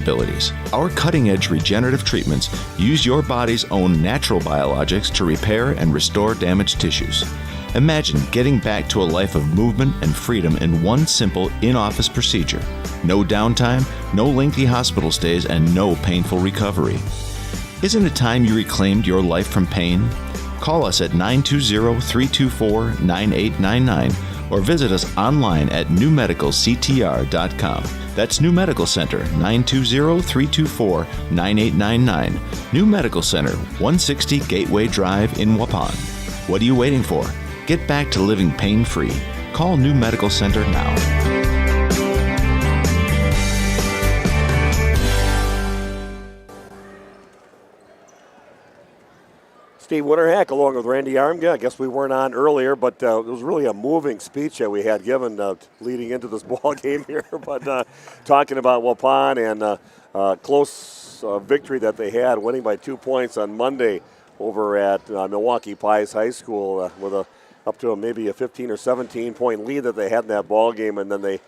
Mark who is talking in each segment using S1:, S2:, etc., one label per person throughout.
S1: abilities. Our cutting-edge regenerative treatments use your body's own natural biologics to repair and restore damaged tissues. Imagine getting back to a life of movement and freedom in one simple in-office procedure. No downtime, no lengthy hospital stays, and no painful recovery. Isn't it time you reclaimed your life from pain? Call us at 920-324-9899 or visit us online at newmedicalctr.com. That's New Medical Center, 920-324-9899. New Medical Center, 160 Gateway Drive in Waupun. What are you waiting for? Get back to living pain-free. Call New Medical Center now.
S2: Steve Winterhack along with Randy Armga. I guess we weren't on earlier, but it was really a moving speech that we had given leading into this ball game here. But talking about Waupun and close victory that they had, winning by 2 points on Monday over at Milwaukee Pius High School with up to maybe a 15 or 17 point lead that they had in that ball game, and then they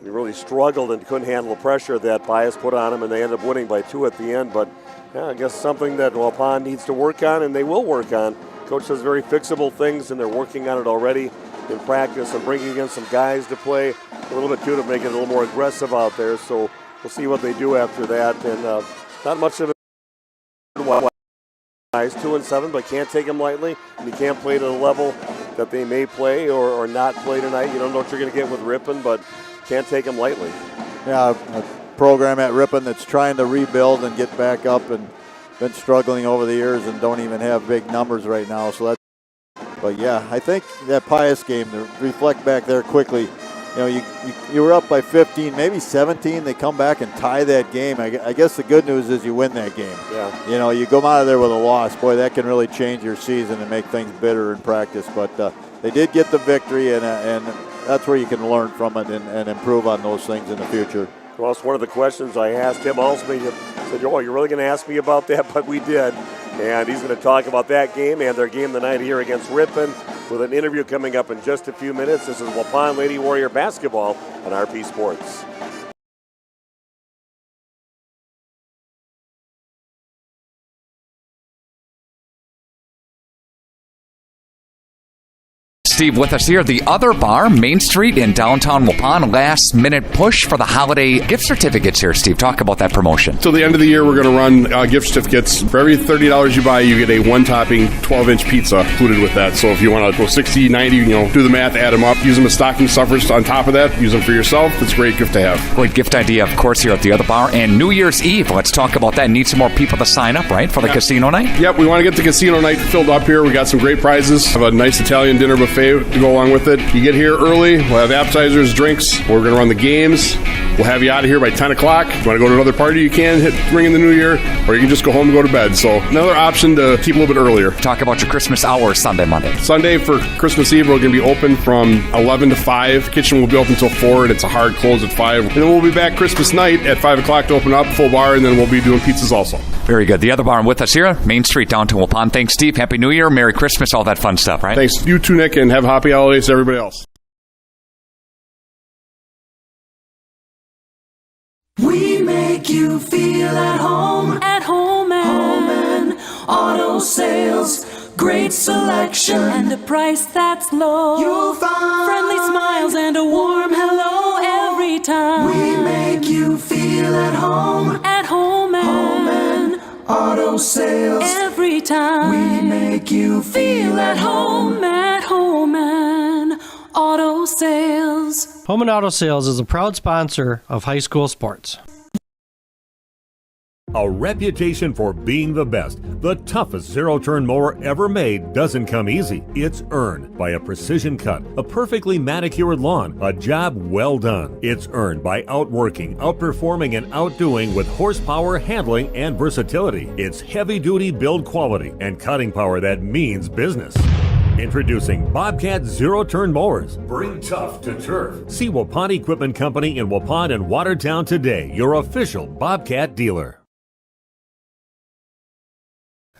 S2: really struggled and couldn't handle the pressure that Pius put on them, and they ended up winning by 2 at the end. But yeah, I guess something that Waupun needs to work on, and they will work on. Coach says very fixable things, and they're working on it already in practice and bringing in some guys to play a little bit too to make it a little more aggressive out there. So we'll see what they do after that. And not much of it. Guys 2-7, but can't take them lightly. And you can't play to the level that they may play or not play tonight. You don't know what you're going to get with Ripon, but can't take them lightly.
S3: Yeah, a program at Ripon that's trying to rebuild and get back up and been struggling over the years and don't even have big numbers right now. So that's, but yeah, I think that Pius game, to reflect back there quickly, you know, you were up by 15, maybe 17. They come back and tie that game. I guess the good news is you win that game.
S2: Yeah.
S3: You know, you come out of there with a loss. Boy, that can really change your season and make things bitter in practice. But they did get the victory, and that's where you can learn from it and improve on those things in the future.
S2: Well, it's one of the questions I asked him also. He said, "Oh, you're really going to ask me about that?" But we did. And he's going to talk about that game and their game tonight here against Ripon with an interview coming up in just a few minutes. This is Waupun Lady Warrior basketball on RP Sports.
S4: Steve with us here. The Other Bar, Main Street in downtown Waupun. Last minute push for the holiday gift certificates here. Steve, talk about that promotion.
S5: Till the end of the year, we're going to run gift certificates. For every $30 you buy, you get a one-topping 12-inch pizza included with that. So if you want to go 60, 90, do the math, add them up, use them as stocking stuffers on top of that, use them for yourself. It's a great gift to have.
S4: Great gift idea, of course, here at the Other Bar. And New Year's Eve, let's talk about that. Need some more people to sign up, right, for the casino night?
S5: Yep, we want to get the casino night filled up here. We got some great prizes. Have a nice Italian dinner buffet to go along with it. You get here early. We'll have appetizers, drinks. We're going to run the games. We'll have you out of here by 10 o'clock. If you want to go to another party, you can ring in the new year, or you can just go home and go to bed. So another option to keep a little bit earlier.
S4: Talk about your Christmas hours Sunday, Monday.
S5: Sunday for Christmas Eve, we're going to be open from 11 to 5. Kitchen will be open until 4, and it's a hard close at 5. And then we'll be back Christmas night at 5 o'clock to open up, full bar, and then we'll be doing pizzas also.
S4: Very good. The Other Bar with us here, Main Street, downtown Waupun. Thanks, Steve. Happy New Year, Merry Christmas, all that fun stuff, right?
S5: Thanks. You too, Nick, and have happy holidays to everybody else.
S6: We make you feel at home and auto sales. Great selection and a price that's low. You'll find friendly smiles and a warm hello every time. We make you feel at home and auto sales. Every time we make you feel at home and auto sales.
S7: Home and Auto Sales is a proud sponsor of high school sports.
S8: A reputation for being the best, the toughest zero-turn mower ever made doesn't come easy. It's earned by a precision cut, a perfectly manicured lawn, a job well done. It's earned by outworking, outperforming, and outdoing with horsepower, handling, and versatility. It's heavy-duty build quality and cutting power that means business. Introducing Bobcat Zero-Turn Mowers. Bring tough to turf. See Waupun Equipment Company in Waupun and Watertown today, your official Bobcat dealer.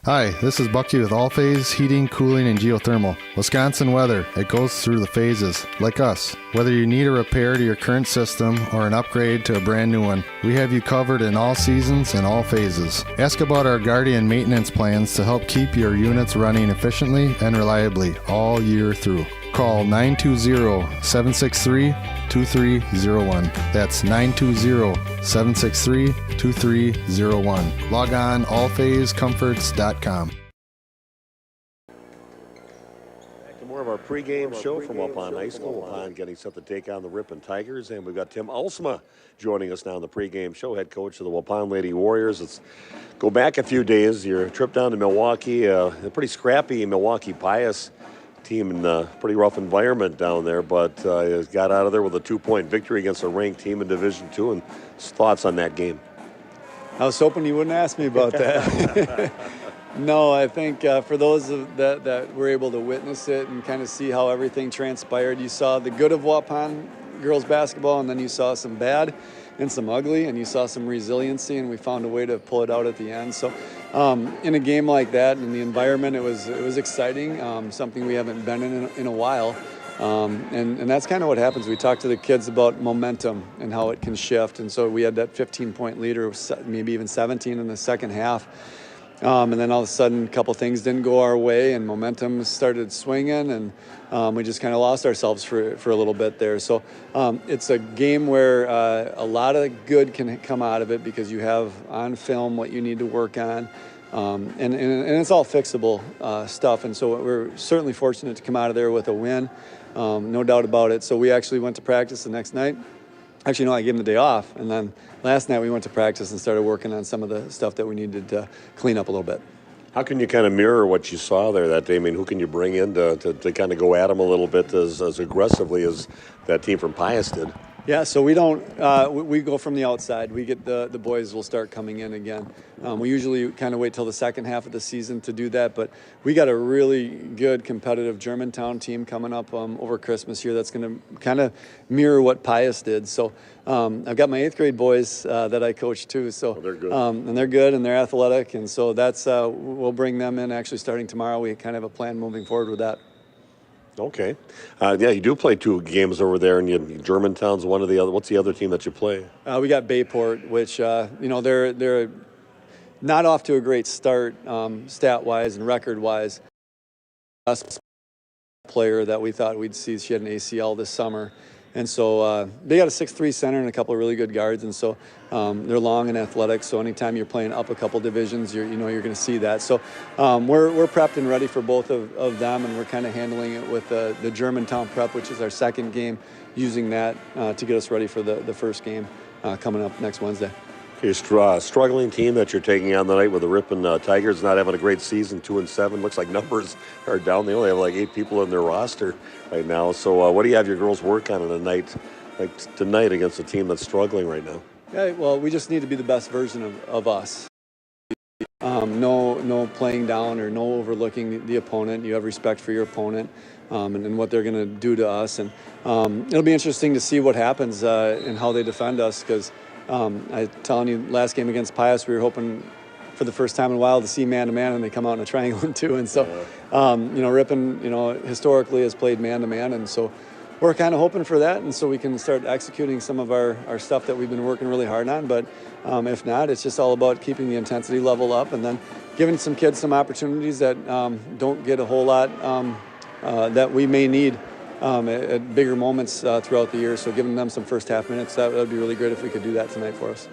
S9: Hi, this is Bucky with All Phase Heating, Cooling, and Geothermal. Wisconsin weather, it goes through the phases, like us. Whether you need a repair to your current system or an upgrade to a brand new one, we have you covered in all seasons and all phases. Ask about our Guardian maintenance plans to help keep your units running efficiently and reliably all year through. Call 920-763-2301. That's 920-763-2301. Log on allphasecomforts.com.
S2: Back to more of our pregame show from Waupun High School. Waupun getting set to take on the Ripon Tigers, and we've got Tim Alsma joining us now on the pregame show, head coach of the Waupun Lady Warriors. Let's go back a few days. Your trip down to Milwaukee, a pretty scrappy Milwaukee Pius team in a pretty rough environment down there, but got out of there with a 2-point victory against a ranked team in Division II. And thoughts on that game?
S10: I was hoping you wouldn't ask me about that. No, I think for those that were able to witness it and kind of see how everything transpired, you saw the good of Waupun girls basketball, and then you saw some bad and some ugly, and you saw some resiliency, and we found a way to pull it out at the end. So in a game like that, in the environment, it was exciting, something we haven't been in a while. And that's kind of what happens. We talked to the kids about momentum and how it can shift. And so we had that 15-point lead, or maybe even 17 in the second half. And then all of a sudden, a couple things didn't go our way, and momentum started swinging, and we just kind of lost ourselves for a little bit there. So it's a game where a lot of good can come out of it because you have on film what you need to work on. And it's all fixable stuff. And so we're certainly fortunate to come out of there with a win, no doubt about it. So we actually went to practice the next night. Actually, no, I gave him the day off. And then last night we went to practice and started working on some of the stuff that we needed to clean up a little bit.
S2: How can you kind of mirror what you saw there that day? I mean, who can you bring in to kind of go at them a little bit as aggressively as that team from Pius did?
S10: Yeah, so we don't, we go from the outside. We get the boys will start coming in again. We usually kind of wait till the second half of the season to do that, but we got a really good competitive Germantown team coming up over Christmas here that's going to kind of mirror what Pius did. So I've got my 8th grade boys that I coach too. So
S2: they're good.
S10: And they're good and they're athletic, and so that's we'll bring them in actually starting tomorrow. We kind of have a plan moving forward with that.
S2: Okay. Yeah, you do play 2 games over there, and Germantown's one of the other. What's the other team that you play?
S10: We got Bayport, which, they're not off to a great start stat-wise and record-wise. Player that we thought we'd see, she had an ACL this summer. And so they got a 6'3" center and a couple of really good guards, and so they're long and athletic. So anytime you're playing up a couple divisions, you're going to see that. So we're prepped and ready for both of them, and we're kind of handling it with the Germantown prep, which is our second game, using that to get us ready for the first game coming up next Wednesday.
S2: Your struggling team that you're taking on tonight with the Ripon Tigers not having a great season, 2-7. Looks like numbers are down. They only have like 8 people in their roster right now. So what do you have your girls work on tonight against a team that's struggling right now?
S10: Yeah, well, we just need to be the best version of us. No playing down or no overlooking the opponent. You have respect for your opponent and what they're going to do to us. And it'll be interesting to see what happens and how they defend us, because I telling you, last game against Pius, we were hoping for the first time in a while to see man-to-man, and they come out in a triangle too. And so, Ripon, historically has played man-to-man, and so we're kind of hoping for that, and so we can start executing some of our stuff that we've been working really hard on. But if not, it's just all about keeping the intensity level up and then giving some kids some opportunities that don't get a whole lot that we may need at bigger moments throughout the year. So giving them some first half minutes, that would be really great if we could do that tonight for us.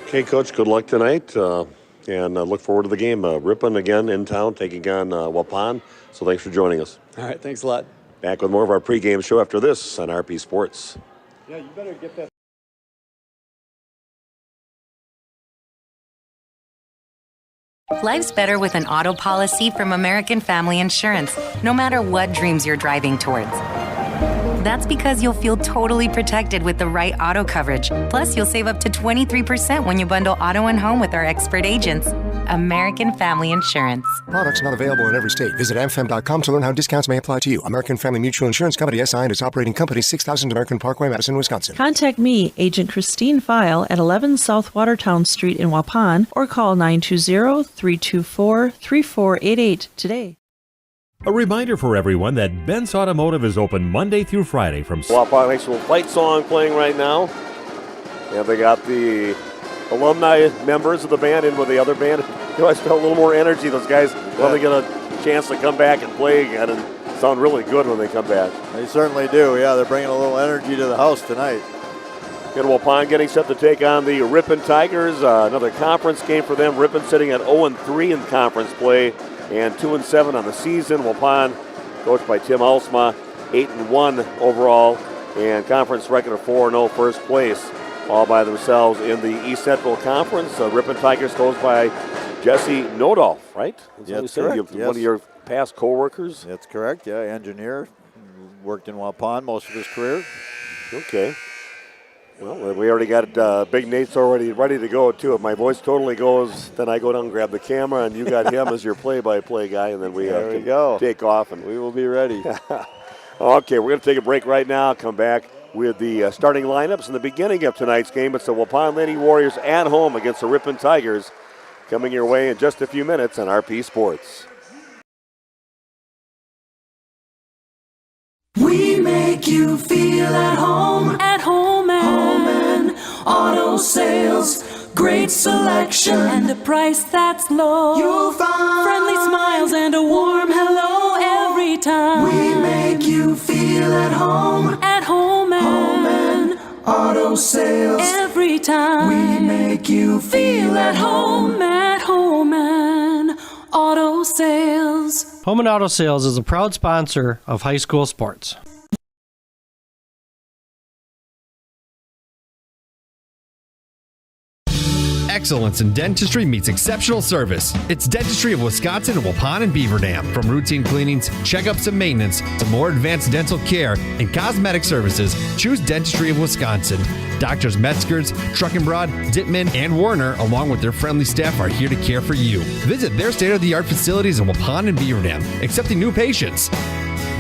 S2: Okay, Coach, good luck tonight, and look forward to the game. Ripon again in town taking on Waupun, so thanks for joining us.
S10: All right, thanks a lot.
S2: Back with more of our pregame show after this on RP Sports.
S10: Yeah, you better get that.
S11: Life's better with an auto policy from American Family Insurance, no matter what dreams you're driving towards. That's because you'll feel totally protected with the right auto coverage. Plus, you'll save up to 23% when you bundle auto and home with our expert agents. American Family Insurance.
S12: Products not available in every state. Visit amfam.com to learn how discounts may apply to you. American Family Mutual Insurance Company, SI, and its operating company, 6000 American Parkway, Madison, Wisconsin.
S13: Contact me, Agent Christine File, at 11 South Watertown Street in Waupun, or call 920-324-3488 today.
S8: A reminder for everyone that Ben's Automotive is open Monday through Friday from
S2: Waupun High School fight song playing right now. And they got the alumni members of the band in with the other band. You know, I felt a little more energy. Those guys finally get a chance to come back and play again and sound really good when they come back.
S3: They certainly do. Yeah, they're bringing a little energy to the house tonight.
S2: And Waupun getting set to take on the Ripon Tigers. Another conference game for them. Ripon sitting at 0-3 in conference play and 2-7 on the season. Waupun, coached by Tim Alsma, 8-1 overall and conference record of 4-0 first place. All by themselves in the East Central Conference. Ripon Tigers coached by Jesse Nodolf, right?
S3: That's correct.
S2: One of your past co-workers?
S3: That's correct, yeah, engineer. Worked in Waupun most of his career.
S2: Okay. Well, we already got Big Nate's already ready to go, too. If my voice totally goes, then I go down and grab the camera, and you got him as your play-by-play guy, and then we
S3: go.
S2: Take off. And
S3: we will be ready.
S2: Okay, we're going to take a break right now, come back with the starting lineups in the beginning of tonight's game. It's the Waupun Lady Warriors at home against the Ripon Tigers. Coming your way in just a few minutes on RP Sports.
S6: We make you feel at home and auto sales. Great selection and a price that's low. You'll find friendly smiles and a warm hello every time. We make you feel at home and auto sales. Every time we make you feel at home and auto sales.
S7: Home and Auto Sales is a proud sponsor of high school sports.
S14: Excellence in dentistry meets exceptional service. It's Dentistry of Wisconsin in Waupun and Beaver Dam. From routine cleanings, checkups, and maintenance to more advanced dental care and cosmetic services, choose Dentistry of Wisconsin. Doctors Metzger's, Truckenbrod, Dittman, and Warner, along with their friendly staff, are here to care for you. Visit their state-of-the-art facilities in Waupun and Beaver Dam, accepting new patients.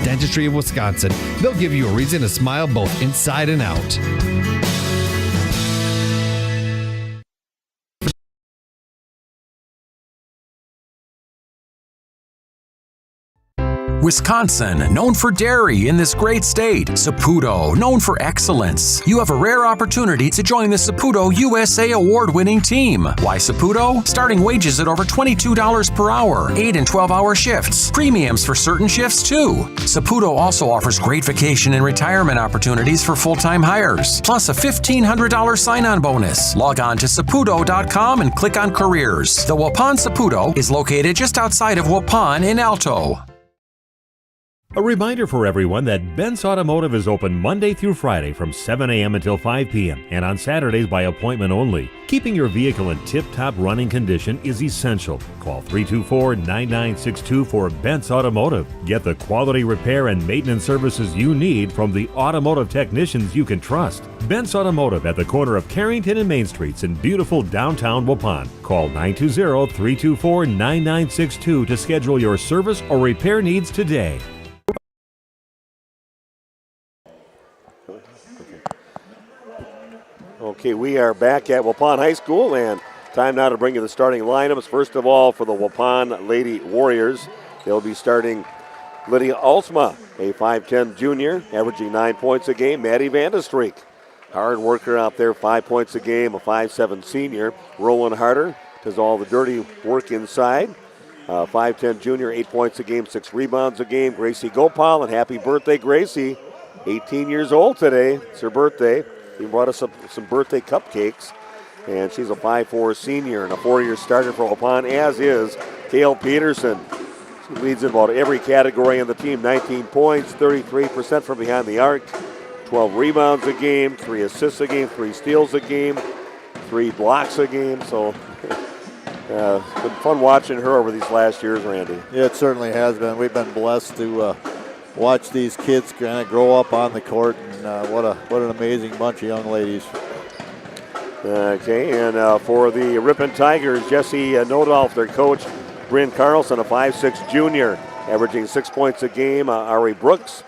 S14: Dentistry of Wisconsin. They'll give you a reason to smile both inside and out.
S15: Wisconsin, known for dairy in this great state. Saputo, known for excellence. You have a rare opportunity to join the Saputo USA award-winning team. Why Saputo? Starting wages at over $22 per hour, 8 and 12-hour shifts. Premiums for certain shifts, too. Saputo also offers great vacation and retirement opportunities for full-time hires, plus a $1,500 sign-on bonus. Log on to Saputo.com and click on Careers. The Waupun Saputo is located just outside of Waupun in Alto.
S8: A reminder for everyone that Ben's Automotive is open Monday through Friday from 7 a.m. until 5 p.m. and on Saturdays by appointment only. Keeping your vehicle in tip-top running condition is essential. Call 324-9962 for Ben's Automotive. Get the quality repair and maintenance services you need from the automotive technicians you can trust. Ben's Automotive at the corner of Carrington and Main Streets in beautiful downtown Waupun. Call 920-324-9962 to schedule your service or repair needs today.
S2: Okay, we are back at Waupun High School, and time now to bring you the starting lineups. First of all, for the Waupun Lady Warriors, they'll be starting Lydia Alsma, a 5'10 junior, averaging 9 points a game. Maddie Vandestreek, hard worker out there, 5 points a game, a 5'7 senior. Roland Harder does all the dirty work inside. 5'10 junior, 8 points a game, 6 rebounds a game. Gracie Gopal, and happy birthday, Gracie. 18 years old today. It's her birthday. He brought us some birthday cupcakes, and she's a 5'4 senior and a 4-year starter for Waupun, as is Kale Peterson. She leads in about every category on the team, 19 points, 33% from behind the arc, 12 rebounds a game, 3 assists a game, 3 steals a game, 3 blocks a game. So it's been fun watching her over these last years, Randy.
S3: Yeah, it certainly has been. We've been blessed to watch these kids kind of grow up on the court, and what an amazing bunch of young ladies.
S2: Okay, and for the Ripon Tigers, Jesse Nodolf, their coach, Bryn Carlson, a 5'6 junior, averaging 6 points a game. Ari Brooks,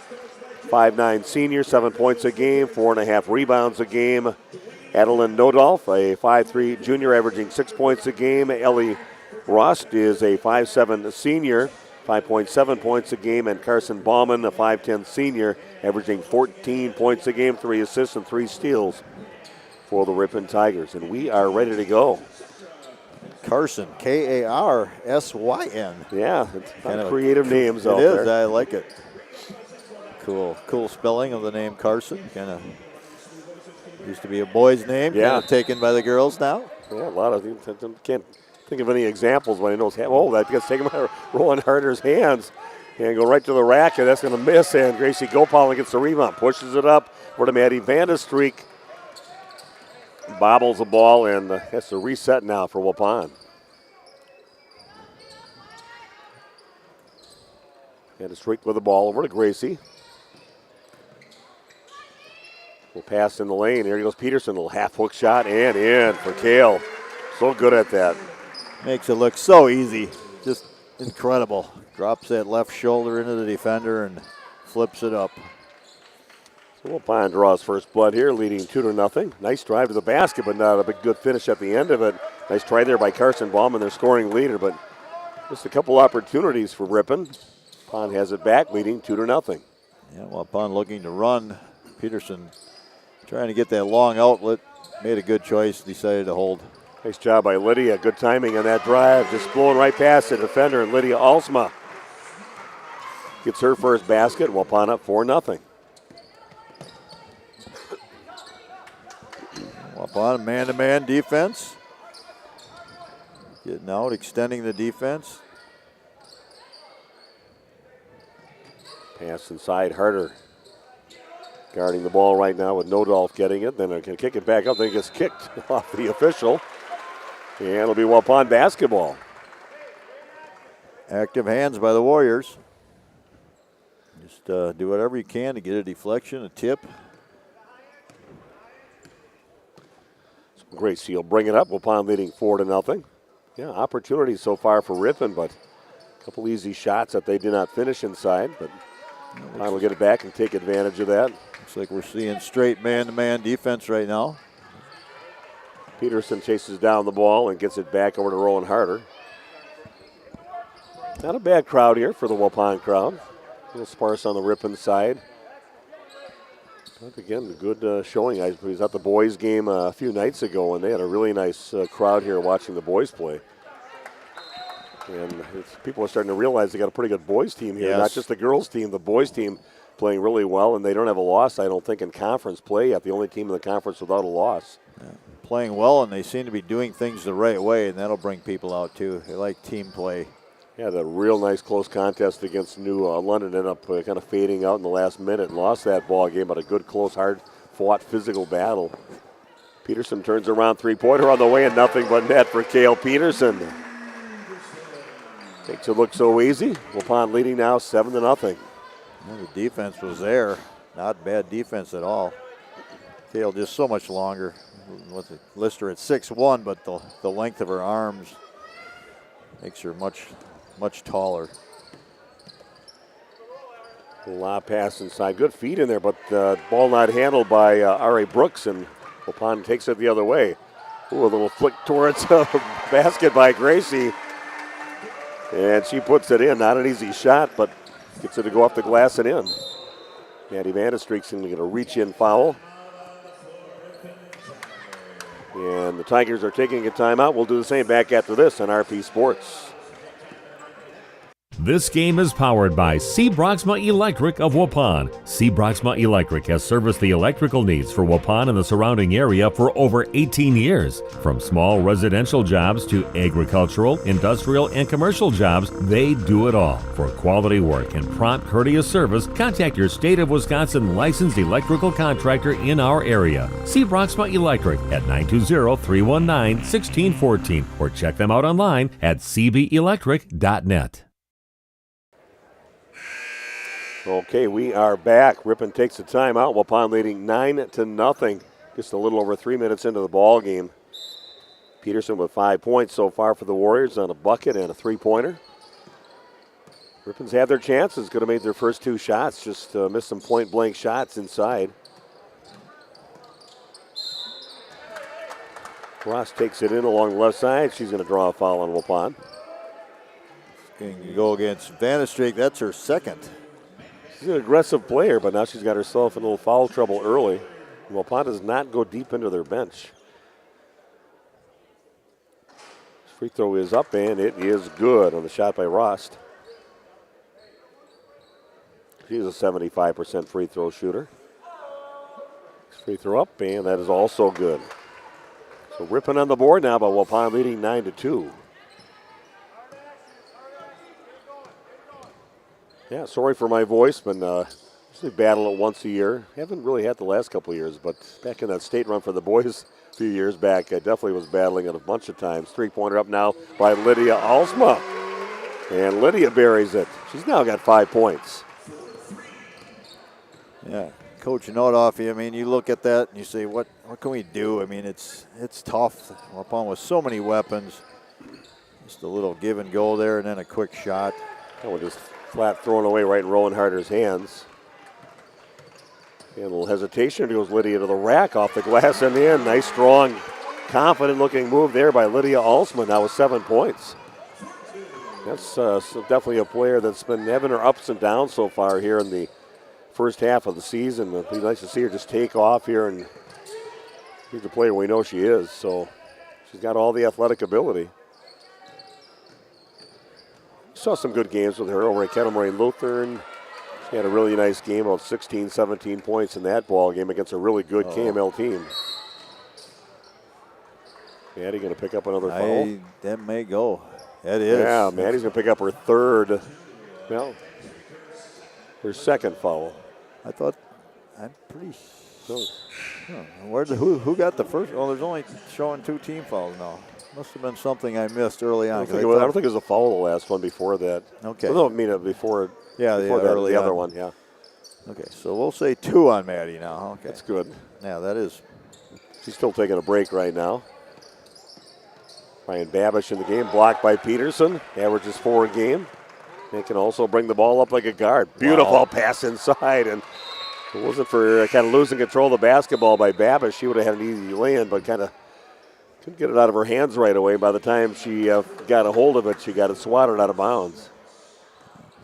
S2: 5'9 senior, 7 points a game, 4.5 rebounds a game. Adeline Nodolf, a 5'3 junior, averaging 6 points a game. Ellie Rost is a 5'7 senior, 5.7 points a game. And Carson Bauman, a 5'10 senior, averaging 14 points a game, 3 assists and 3 steals for the Ripon Tigers. And we are ready to go.
S3: Carson, Karsyn.
S2: Yeah, it's kind of creative names out
S3: there.
S2: It
S3: is, I like it. Cool spelling of the name Carson. Kind of used to be a boy's name, kind of taken by the girls now.
S2: Yeah, a lot of things. Can't think of any examples when he knows. Oh, that gets taken by Rowan Harder's hands and go right to the rack, and that's going to miss. And Gracie Gopal gets the rebound, pushes it up for the Maddie Vandestreek. Bobbles the ball and has to reset now for Waupun. Vandestreek with the ball over to Gracie. Will pass in the lane. Here goes Peterson. Little half hook shot and in for Kale. So good at that.
S3: Makes it look so easy. Just incredible. Drops that left shoulder into the defender and flips it up.
S2: So Waupun draws first blood here, leading 2-0. Nice drive to the basket, but not a big good finish at the end of it. Nice try there by Carson Bauman, their scoring leader, but just a couple opportunities for Ripon. Waupun has it back, leading 2-0.
S3: Yeah, Waupun looking to run. Peterson trying to get that long outlet. Made a good choice, decided to hold.
S2: Nice job by Lydia. Good timing on that drive. Just blowing right past the defender, and Lydia Alsma gets her first basket. Waupun up 4-0.
S3: Waupun man-to-man defense. Getting out, extending the defense.
S2: Pass inside, Harder guarding the ball right now with Nodolf getting it. Then they can kick it back up. Then it gets kicked off the official. And it'll be Waupun basketball.
S3: Active hands by the Warriors. Just do whatever you can to get a deflection, a tip.
S2: Great seal. Bring it up. Waupun leading 4-0. Yeah, opportunities so far for Ripon, but a couple easy shots that they did not finish inside. But Waupun will get it back and take advantage of that.
S3: Looks like we're seeing straight man-to-man defense right now.
S2: Peterson chases down the ball and gets it back over to Rowan Harder. Not a bad crowd here for the Waupun crowd. A little sparse on the Ripon side. But again, a good showing. I was at the boys' game a few nights ago, and they had a really nice crowd here watching the boys play. And people are starting to realize they got a pretty good boys' team here,
S3: yes.
S2: Not just the girls' team, the boys' team playing really well, and they don't have a loss, I don't think, in conference play yet. The only team in the conference without a loss.
S3: Yeah. Playing well, and they seem to be doing things the right way, and that'll bring people out too. They like team play.
S2: Yeah, that real nice close contest against New London ended up kind of fading out in the last minute and lost that ball game, but a good, close, hard-fought physical battle. Peterson turns around, three-pointer on the way, and nothing but net for Cale Peterson. Makes it look so easy. Waupun leading now 7-0.
S3: Well, the defense was there. Not bad defense at all. Cale just so much longer. With the Lister at 6'1", but the length of her arms makes her much taller.
S2: Lob pass inside. Good feed in there, but the ball not handled by Ari Brooks, and Waupun takes it the other way. Ooh, a little flick towards basket by Gracie. And she puts it in. Not an easy shot, but gets it to go off the glass and in. Maddie Vandestreek's going to get a reach-in foul. And the Tigers are taking a timeout. We'll do the same back after this on RP Sports.
S8: This game is powered by C. Broxma Electric of Waupun. C. Broxma Electric has serviced the electrical needs for Waupun and the surrounding area for over 18 years. From small residential jobs to agricultural, industrial, and commercial jobs, they do it all. For quality work and prompt, courteous service, contact your state of Wisconsin licensed electrical contractor in our area. C. Broxma Electric at 920-319-1614 or check them out online at cbelectric.net.
S2: Okay, we are back. Ripon takes the timeout. Waupun leading 9-0. Just a little over 3 minutes into the ball game. Peterson with 5 points so far for the Warriors on a bucket and a three-pointer. Ripon's had their chances. Could have made their first 2 shots. Just missed some point-blank shots inside. Ross takes it in along the left side. She's going to draw a foul on Waupun.
S3: Going to go against Vanderstreek. That's her second.
S2: She's an aggressive player, but now she's got herself in a little foul trouble early. Waupun does not go deep into their bench. Free throw is up, and it is good on the shot by Rost. She's a 75% free throw shooter. Free throw up, and that is also good. So Ripon on the board now, but Waupun leading 9-2. Yeah, sorry for my voice, but usually battle it once a year. Haven't really had the last couple of years, but back in that state run for the boys a few years back, I definitely was battling it a bunch of times. Three-pointer up now by Lydia Alsma. And Lydia buries it. She's now got 5 points.
S3: Yeah, Coach Nodoff, I mean, you look at that and you say, what can we do? I mean, it's tough. Waupun with so many weapons. Just a little give and go there and then a quick shot.
S2: That one just flat thrown away right in Rowan Harder's hands. And a little hesitation. Goes Lydia to the rack off the glass and in. Nice, strong, confident-looking move there by Lydia Alsman. Now with 7 points. That's definitely a player that's been having her ups and downs so far here in the first half of the season. It'd be nice to see her just take off here, and she's the player we know she is. So she's got all the athletic ability. Saw some good games with her over at Kettle Moraine Lutheran. She had a really nice game, about 16, 17 points in that ball game against a really good KML team. Maddie going to pick up another foul.
S3: That may go. That is.
S2: Yeah, Maddie's going to pick up her third. Well, her second foul.
S3: I'm pretty sure. Who got the first? Oh, there's only showing 2 team fouls now. Must have been something I missed early on.
S2: I don't think it was a foul the last one before that.
S3: Okay.
S2: Well, no, I mean before.
S3: Yeah,
S2: before that,
S3: early
S2: the
S3: on.
S2: other one. Yeah.
S3: Okay, so we'll say 2 on Maddie now. Okay,
S2: that's good.
S3: Yeah, that is.
S2: She's still taking a break right now. Ryan Babish in the game, blocked by Peterson. Averages 4 a game. And can also bring the ball up like a guard. Beautiful pass inside, and if it wasn't for kind of losing control of the basketball by Babish, she would have had an easy lay-in, but kind of couldn't get it out of her hands right away. By the time she got a hold of it, she got it swatted out of bounds.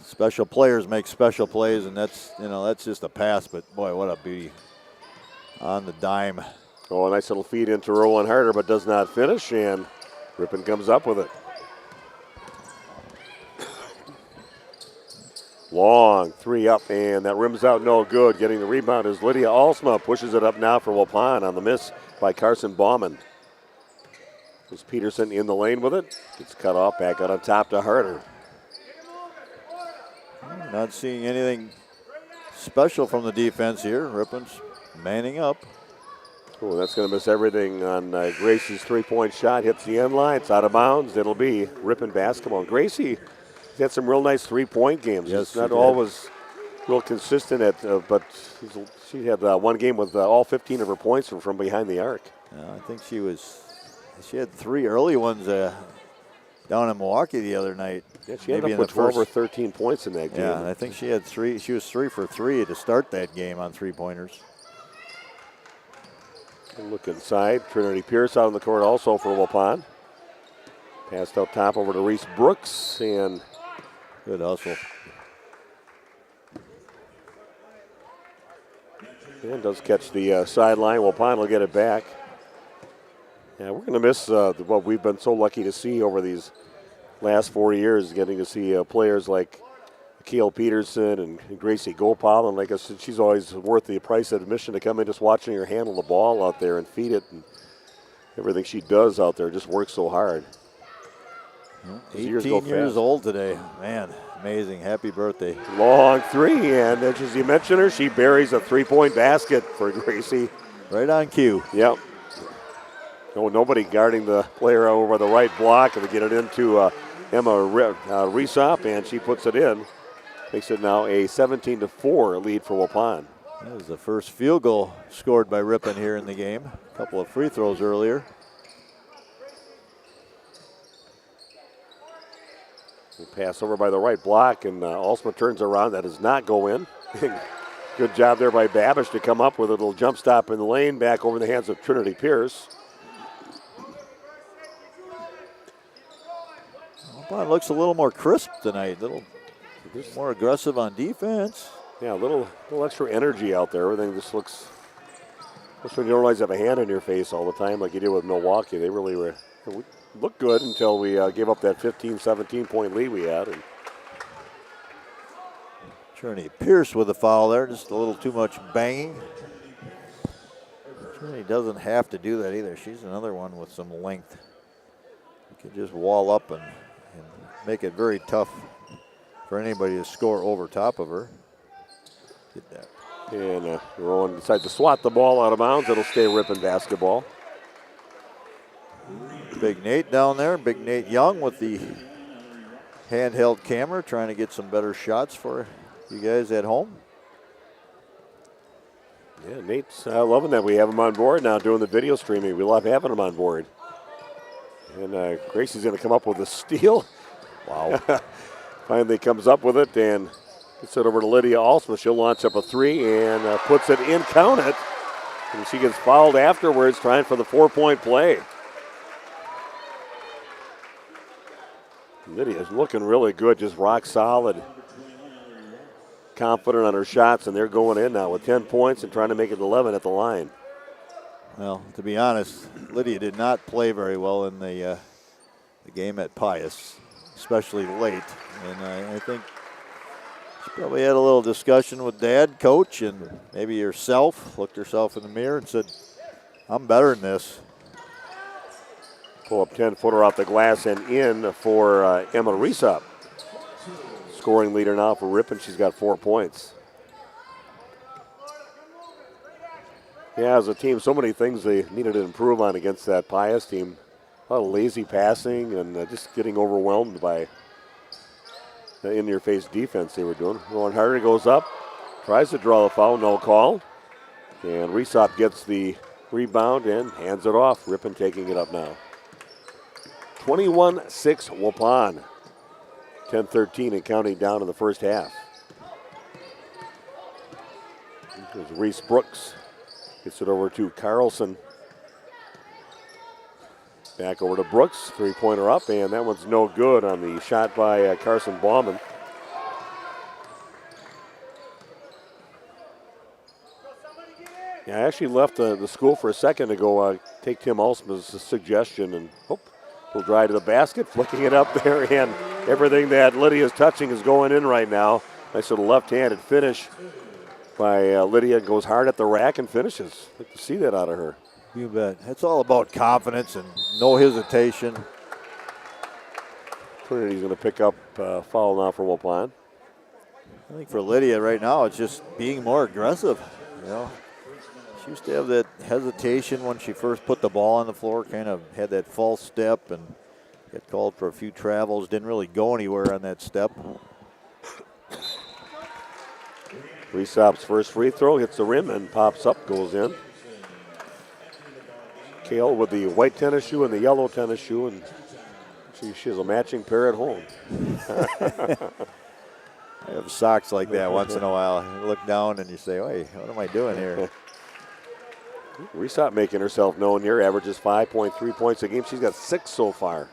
S3: Special players make special plays, and that's just a pass. But boy, what a beauty on the dime.
S2: Oh, a nice little feed into Rowan Harder, but does not finish, and Ripon comes up with it. Long 3 up, and that rims out no good. Getting the rebound is Lydia Alsma. Pushes it up now for Waupun on the miss by Carson Bauman. There's Peterson in the lane with it. Gets cut off, back out on top to Harder.
S3: Not seeing anything special from the defense here. Ripon's manning up.
S2: Oh, that's going to miss everything on Gracie's three-point shot. Hits the end line. It's out of bounds. It'll be Ripon basketball. Gracie has had some real nice three-point games.
S3: Yes,
S2: it's not always real consistent, but she had one game with all 15 of her points from behind the arc.
S3: I think she had 3 early ones down in Milwaukee the other night.
S2: Yeah, she ended up with 12 or 13 points in that game.
S3: Yeah, I think she had 3. She was 3 for 3 to start that game on three-pointers.
S2: Look inside. Trinity Pierce out on the court also for Waupun. Passed out top over to Reese Brooks, and
S3: good hustle.
S2: And does catch the sideline. Waupun will get it back. Yeah, we're going to miss what we've been so lucky to see over these last 4 years, getting to see players like Akil Peterson and Gracie Gopal. And like I said, she's always worth the price of admission to come in, just watching her handle the ball out there and feed it. And everything she does out there just works so hard.
S3: 18 years old today. Man, amazing. Happy birthday.
S2: Long 3, and as you mentioned her, she buries a three-point basket for Gracie.
S3: Right on cue.
S2: Yep. No, nobody guarding the player over the right block, and they get it into Emma Resop, and she puts it in. Makes it now a 17-4 lead for Waupun.
S3: That was the first field goal scored by Ripon here in the game. A couple of free throws earlier.
S2: Pass over by the right block, and Alsma turns around. That does not go in. Good job there by Babish to come up with a little jump stop in the lane, back over the hands of Trinity Pierce.
S3: Waupun looks a little more crisp tonight, a little more aggressive on defense.
S2: Yeah, a little extra energy out there. Everything just looks, when you don't always have a hand in your face all the time like you did with Milwaukee. They really looked good until we gave up that 15, 17-point lead we had. And
S3: Trinity Pierce with a foul there, just a little too much banging. Trinity doesn't have to do that either. She's another one with some length. You can just wall up and make it very tough for anybody to score over top of her. Get that.
S2: And Rowan decides to swat the ball out of bounds. It'll stay Ripon basketball.
S3: Big Nate down there. Big Nate Young with the handheld camera, trying to get some better shots for you guys at home.
S2: Yeah, Nate's loving that we have him on board now doing the video streaming. We love having him on board. And Gracie's going to come up with a steal.
S3: Wow.
S2: Finally comes up with it and gets it over to Lydia Alsma. She'll launch up a three and puts it in, count it. And she gets fouled afterwards trying for the 4-point play. Lydia's looking really good, just rock solid. Confident on her shots, and they're going in now with 10 points and trying to make it 11 at the line.
S3: Well, to be honest, Lydia did not play very well in the game at Pius, especially late. And I think she probably had a little discussion with Dad, Coach, and maybe herself, looked herself in the mirror and said, I'm better than this.
S2: Pull up 10-footer off the glass and in for Emma Riesop. Scoring leader now for Ripon. She's got 4 points. Yeah, as a team, so many things they needed to improve on against that Pius team. A lot of lazy passing and just getting overwhelmed by the in-your-face defense they were doing. Rowan Harder goes up, tries to draw the foul, no call. And Riesop gets the rebound and hands it off. Ripon taking it up now. 21-6 Waupun. 10-13 and counting down in the first half. There's Reese Brooks. Gets it over to Carlson. Back over to Brooks. Three-pointer up, and that one's no good on the shot by Carson Bauman. Yeah, I actually left the school for a second to go take Tim Alsma's suggestion, and he'll drive to the basket, flicking it up there, and everything that Lydia's touching is going in right now. Nice little left-handed finish by Lydia. Goes hard at the rack and finishes. Like to see that out of her.
S3: You bet. It's all about confidence and no hesitation.
S2: Trinity's going to pick up foul now for Waupun.
S3: I think for Lydia right now, it's just being more aggressive. You know, she used to have that hesitation when she first put the ball on the floor, kind of had that false step and got called for a few travels, didn't really go anywhere on that step.
S2: Riesop's first free throw hits the rim and pops up, goes in. Kale with the white tennis shoe and the yellow tennis shoe, and she has a matching pair at home.
S3: I have socks like that once in a while. You look down and you say, wait, what am I doing here?
S2: Riesop making herself known here, averages 5.3 points a game. She's got 6 so far.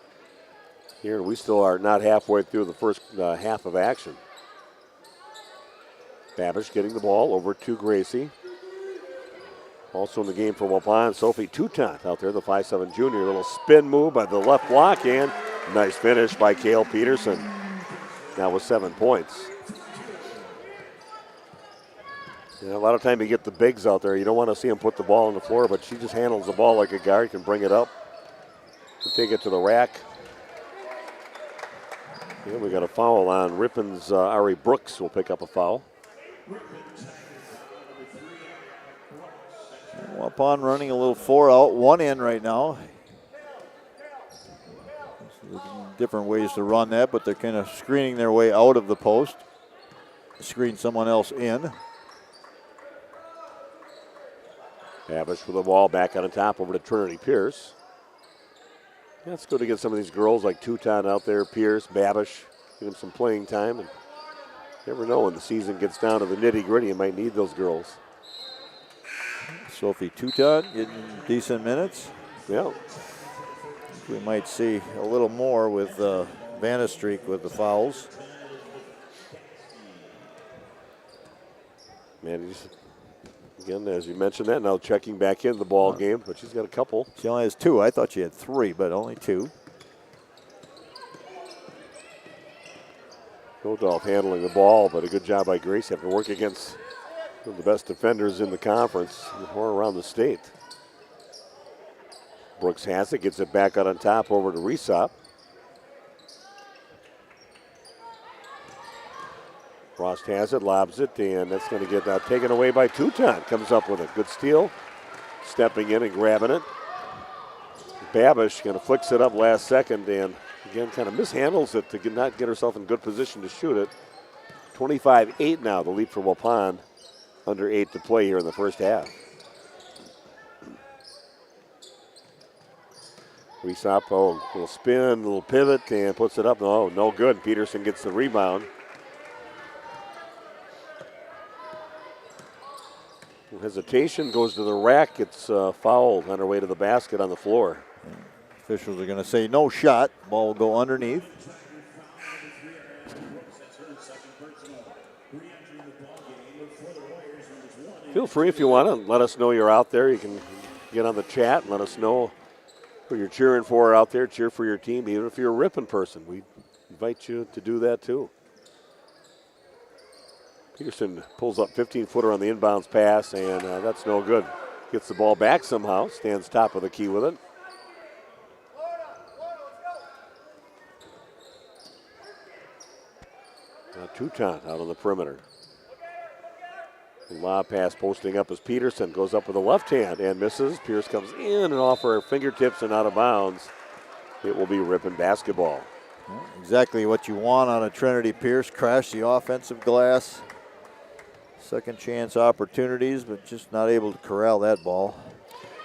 S2: Here, and we still are not halfway through the first half of action. Babish getting the ball over to Gracie. Also in the game for Waupun, Sophie Toutant out there, the 5'7" junior. Little spin move by the left block, and nice finish by Kale Peterson. Now with 7 points. Yeah, a lot of time you get the bigs out there, you don't want to see them put the ball on the floor, but she just handles the ball like a guard, can bring it up and take it to the rack. Yeah, we got a foul on Ripon's Ari Brooks will pick up a foul.
S3: Waupun running a little 4 out, 1 in right now. Different ways to run that, but they're kind of screening their way out of the post. screen someone else in.
S2: Babish with the ball back on the top over to Trinity Pierce. Yeah, it's good to get some of these girls like Touton out there, Pierce, Babish, give them some playing time. And you never know when the season gets down to the nitty-gritty, you might need those girls.
S3: Sophie Touton getting decent minutes.
S2: Yeah.
S3: We might see a little more with Vanna Streak with the fouls.
S2: Man, again, as you mentioned that, now checking back in the ball game, but she's got a couple.
S3: She only has 2. I thought she had 3, but only 2.
S2: Godolph handling the ball, but a good job by Grace, having to work against one of the best defenders in the conference or around the state. Brooks has it, gets it back out on top over to Resop. Frost has it, lobs it, and that's going to get taken away by Touton. Comes up with a good steal, stepping in and grabbing it. Babish kind of flicks it up last second, and again kind of mishandles it to not get herself in good position to shoot it. 25-8 now, the lead for Waupun. Under 8 to play here in the first half. Resop, little spin, little pivot, and puts it up. No good. Peterson gets the rebound. Hesitation, goes to the rack. It's fouled on her way to the basket on the floor.
S3: Officials are going to say no shot. Ball will go underneath.
S2: Feel free if you want to let us know you're out there. You can get on the chat and let us know who you're cheering for out there. Cheer for your team, even if you're a Ripon person. We invite you to do that too. Peterson pulls up 15-footer on the inbounds pass, and that's no good. Gets the ball back somehow, stands top of the key with it. Touton out on the perimeter. Lob pass posting up as Peterson goes up with a left hand and misses. Pierce comes in and off her fingertips and out of bounds. It will be Ripon basketball.
S3: Exactly what you want on a Trinity Pierce. Crash the offensive glass. Second chance opportunities, but just not able to corral that ball.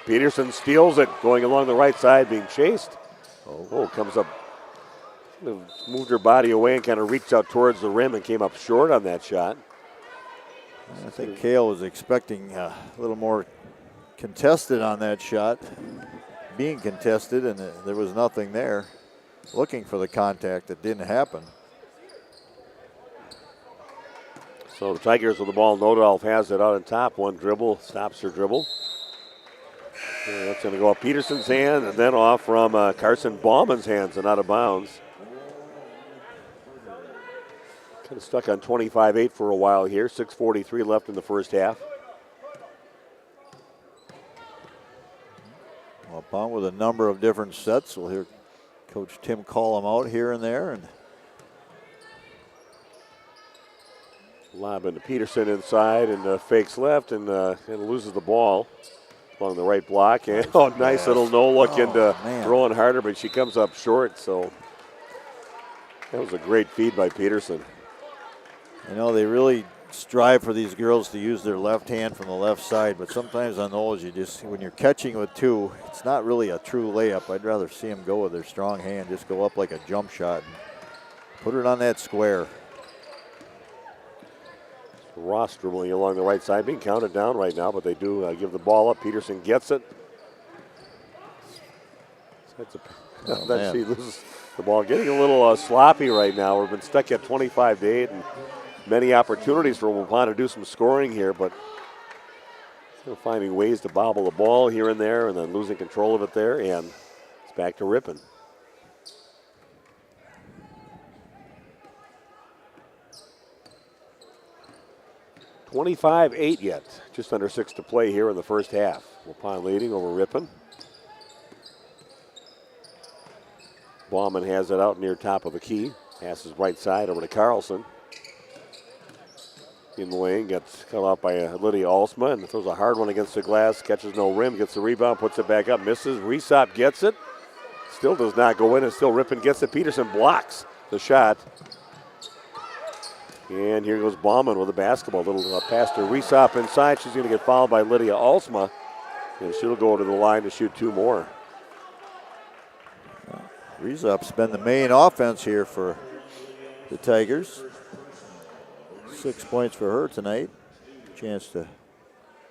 S2: Peterson steals it, going along the right side, being chased. Comes up, moved her body away and kind of reached out towards the rim and came up short on that shot.
S3: I think Kale was expecting a little more contested on that shot, being contested, and there was nothing there. Looking for the contact that didn't happen.
S2: So the Tigers with the ball. Nodolf has it out on top. One dribble, stops her dribble. And that's going to go off Peterson's hand and then off from Carson Bauman's hands and out of bounds. Kind of stuck on 25-8 for a while here. 6:43 left in the first half.
S3: Waupun with a number of different sets. We'll hear Coach Tim call them out here and there. And
S2: lob into Peterson inside and fakes left and loses the ball along the right block. And nice little no look into throwing harder, but she comes up short. So that was a great feed by Peterson.
S3: You know, they really strive for these girls to use their left hand from the left side, but sometimes on those, when you're catching with two, it's not really a true layup. I'd rather see them go with their strong hand, just go up like a jump shot and put it on that square.
S2: Ross dribbling along the right side, being counted down right now, but they do give the ball up. Peterson gets it. Then she loses the ball. Getting a little sloppy right now. We've been stuck at 25-8, and many opportunities for Waupun to do some scoring here, but finding ways to bobble the ball here and there and then losing control of it there, and it's back to Ripon. $25-8 yet. Just under 6 to play here in the first half. Waupun leading over Ripon. Bauman has it out near top of the key. Passes right side over to Carlson. In the lane, gets cut off by Lydia Alsma and throws a hard one against the glass. Catches no rim, gets the rebound, puts it back up, misses. Resop gets it. Still does not go in, and still Ripon gets it. Peterson blocks the shot. And here goes Bauman with the basketball. Little pass to Resop inside. She's going to get fouled by Lydia Alsma. And she'll go to the line to shoot 2 more.
S3: Resop's been the main offense here for the Tigers. 6 points for her tonight. Chance to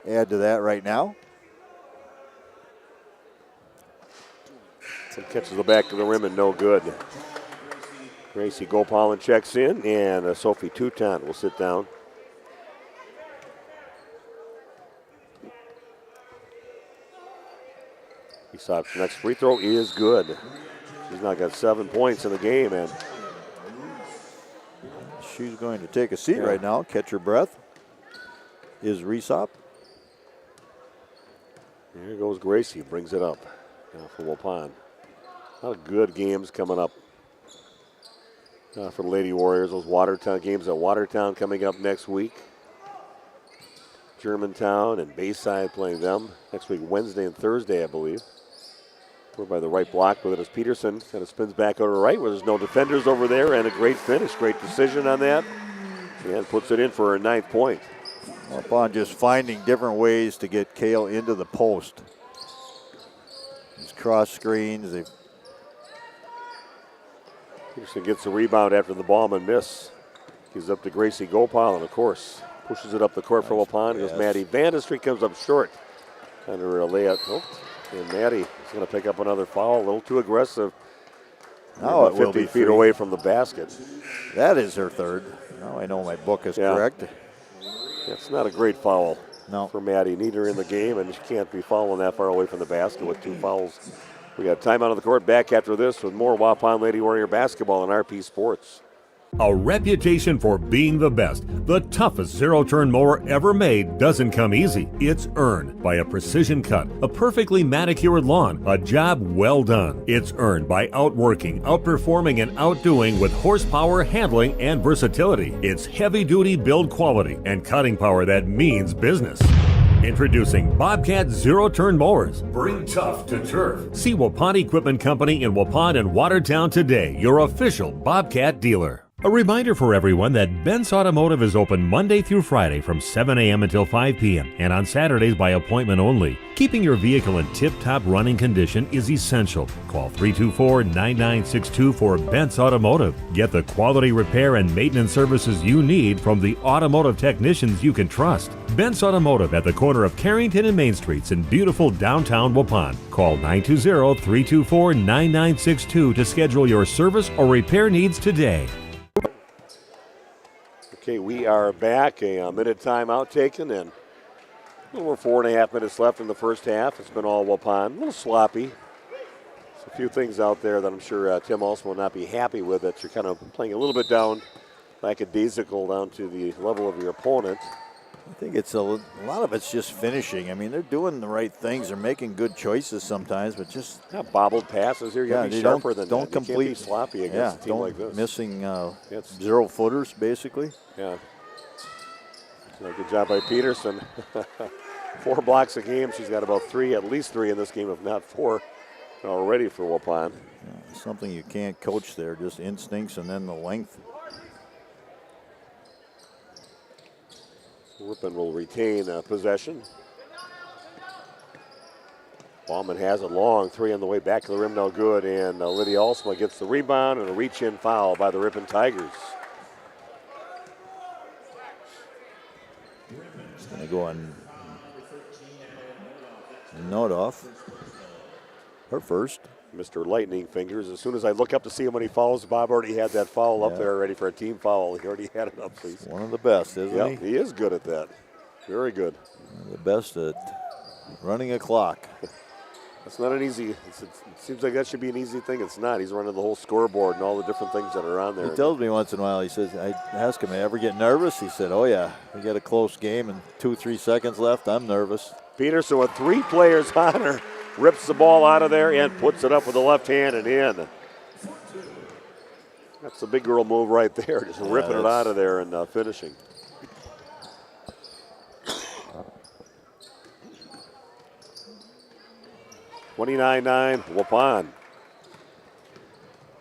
S3: add to that right now.
S2: Some catches the back of the rim and no good. Gracie Gopalin checks in, and Sophie Toutant will sit down. Resop's next free throw is good. She's now got 7 points in the game, and
S3: she's going to take a seat right now, catch her breath. Is Resop.
S2: Here goes Gracie, brings it up now for Waupun. A lot of good games coming up for the Lady Warriors. Those Watertown games at Watertown coming up next week. Germantown and Bayside playing them next week, Wednesday and Thursday, I believe. We're by the right block with it as Peterson kind of spins back over to the right where there's no defenders over there, and a great finish, great decision on that, and puts it in for her 9th point.
S3: Waupun just finding different ways to get Kale into the post. These cross screens.
S2: Peterson gets the rebound after the Ballman miss. Gives up to Gracie Gopal, and of course, pushes it up the court for Waupun. Goes Maddie Vandestreet, comes up short. Under a layup. And Maddie is going to pick up another foul. A little too aggressive.
S3: Now it will
S2: 50
S3: be
S2: feet away from the basket.
S3: That is her 3rd. Now I know my book is correct.
S2: That's not a great foul
S3: no.
S2: for Maddie. Neither in the game, and she can't be fouling that far away from the basket with 2 fouls. We got time out of the court. Back after this with more Waupun Lady Warrior basketball on RP Sports.
S8: A reputation for being the best, the toughest zero-turn mower ever made doesn't come easy. It's earned by a precision cut, a perfectly manicured lawn, a job well done. It's earned by outworking, outperforming, and outdoing with horsepower, handling, and versatility. It's heavy-duty build quality and cutting power that means business. Introducing Bobcat zero-turn mowers. Bring tough to turf. See Waupun Equipment Company in Waupun and Watertown today, your official Bobcat dealer. A reminder for everyone that Ben's Automotive is open Monday through Friday from 7 a.m. until 5 p.m. and on Saturdays by appointment only. Keeping your vehicle in tip-top running condition is essential. Call 324-9962 for Ben's Automotive. Get the quality repair and maintenance services you need from the automotive technicians you can trust. Ben's Automotive at the corner of Carrington and Main Streets in beautiful downtown Waupun. Call 920-324-9962 to schedule your service or repair needs today.
S2: Okay, we are back. A minute timeout taken, and a little over 4.5 minutes left in the first half. It's been all Waupun. A little sloppy. There's a few things out there that I'm sure Tim also will not be happy with. That you're kind of playing a little bit down, lackadaisical, down to the level of your opponent.
S3: I think it's a lot of it's just finishing. I mean, they're doing the right things. They're making good choices sometimes, but just
S2: bobbled passes here. You got to be sharper than that.
S3: Don't
S2: you can't be sloppy against a team like this.
S3: Missing 0 footers basically.
S2: Yeah. So good job by Peterson. 4 blocks a game. She's got about 3, at least 3 in this game, if not 4 already for Waupun.
S3: Yeah, something you can't coach there, just instincts and then the length.
S2: Ripon will retain possession. Bauman has it long. 3 on the way back to the rim, no good. And Lydia Alsma gets the rebound and a reach-in foul by the Ripon Tigers.
S3: It's going to go on Nodoff. Her first.
S2: Mr. Lightning Fingers. As soon as I look up to see him when he fouls, Bob already had that foul up there ready for a team foul. He already had it up. So
S3: one of the best, isn't he?
S2: He is good at that. Very good.
S3: One of the best at running a clock.
S2: That's not an easy, it seems like that should be an easy thing. It's not. He's running the whole scoreboard and all the different things that are on there.
S3: He tells me once in a while, he says, I ask him, I ever get nervous? He said, oh yeah, we got a close game and 2-3 seconds left, I'm nervous.
S2: Peterson with 3 players on her. Rips the ball out of there and puts it up with the left hand and in. That's a big girl move right there, just ripping it out of there and finishing. (29-9) Waupun.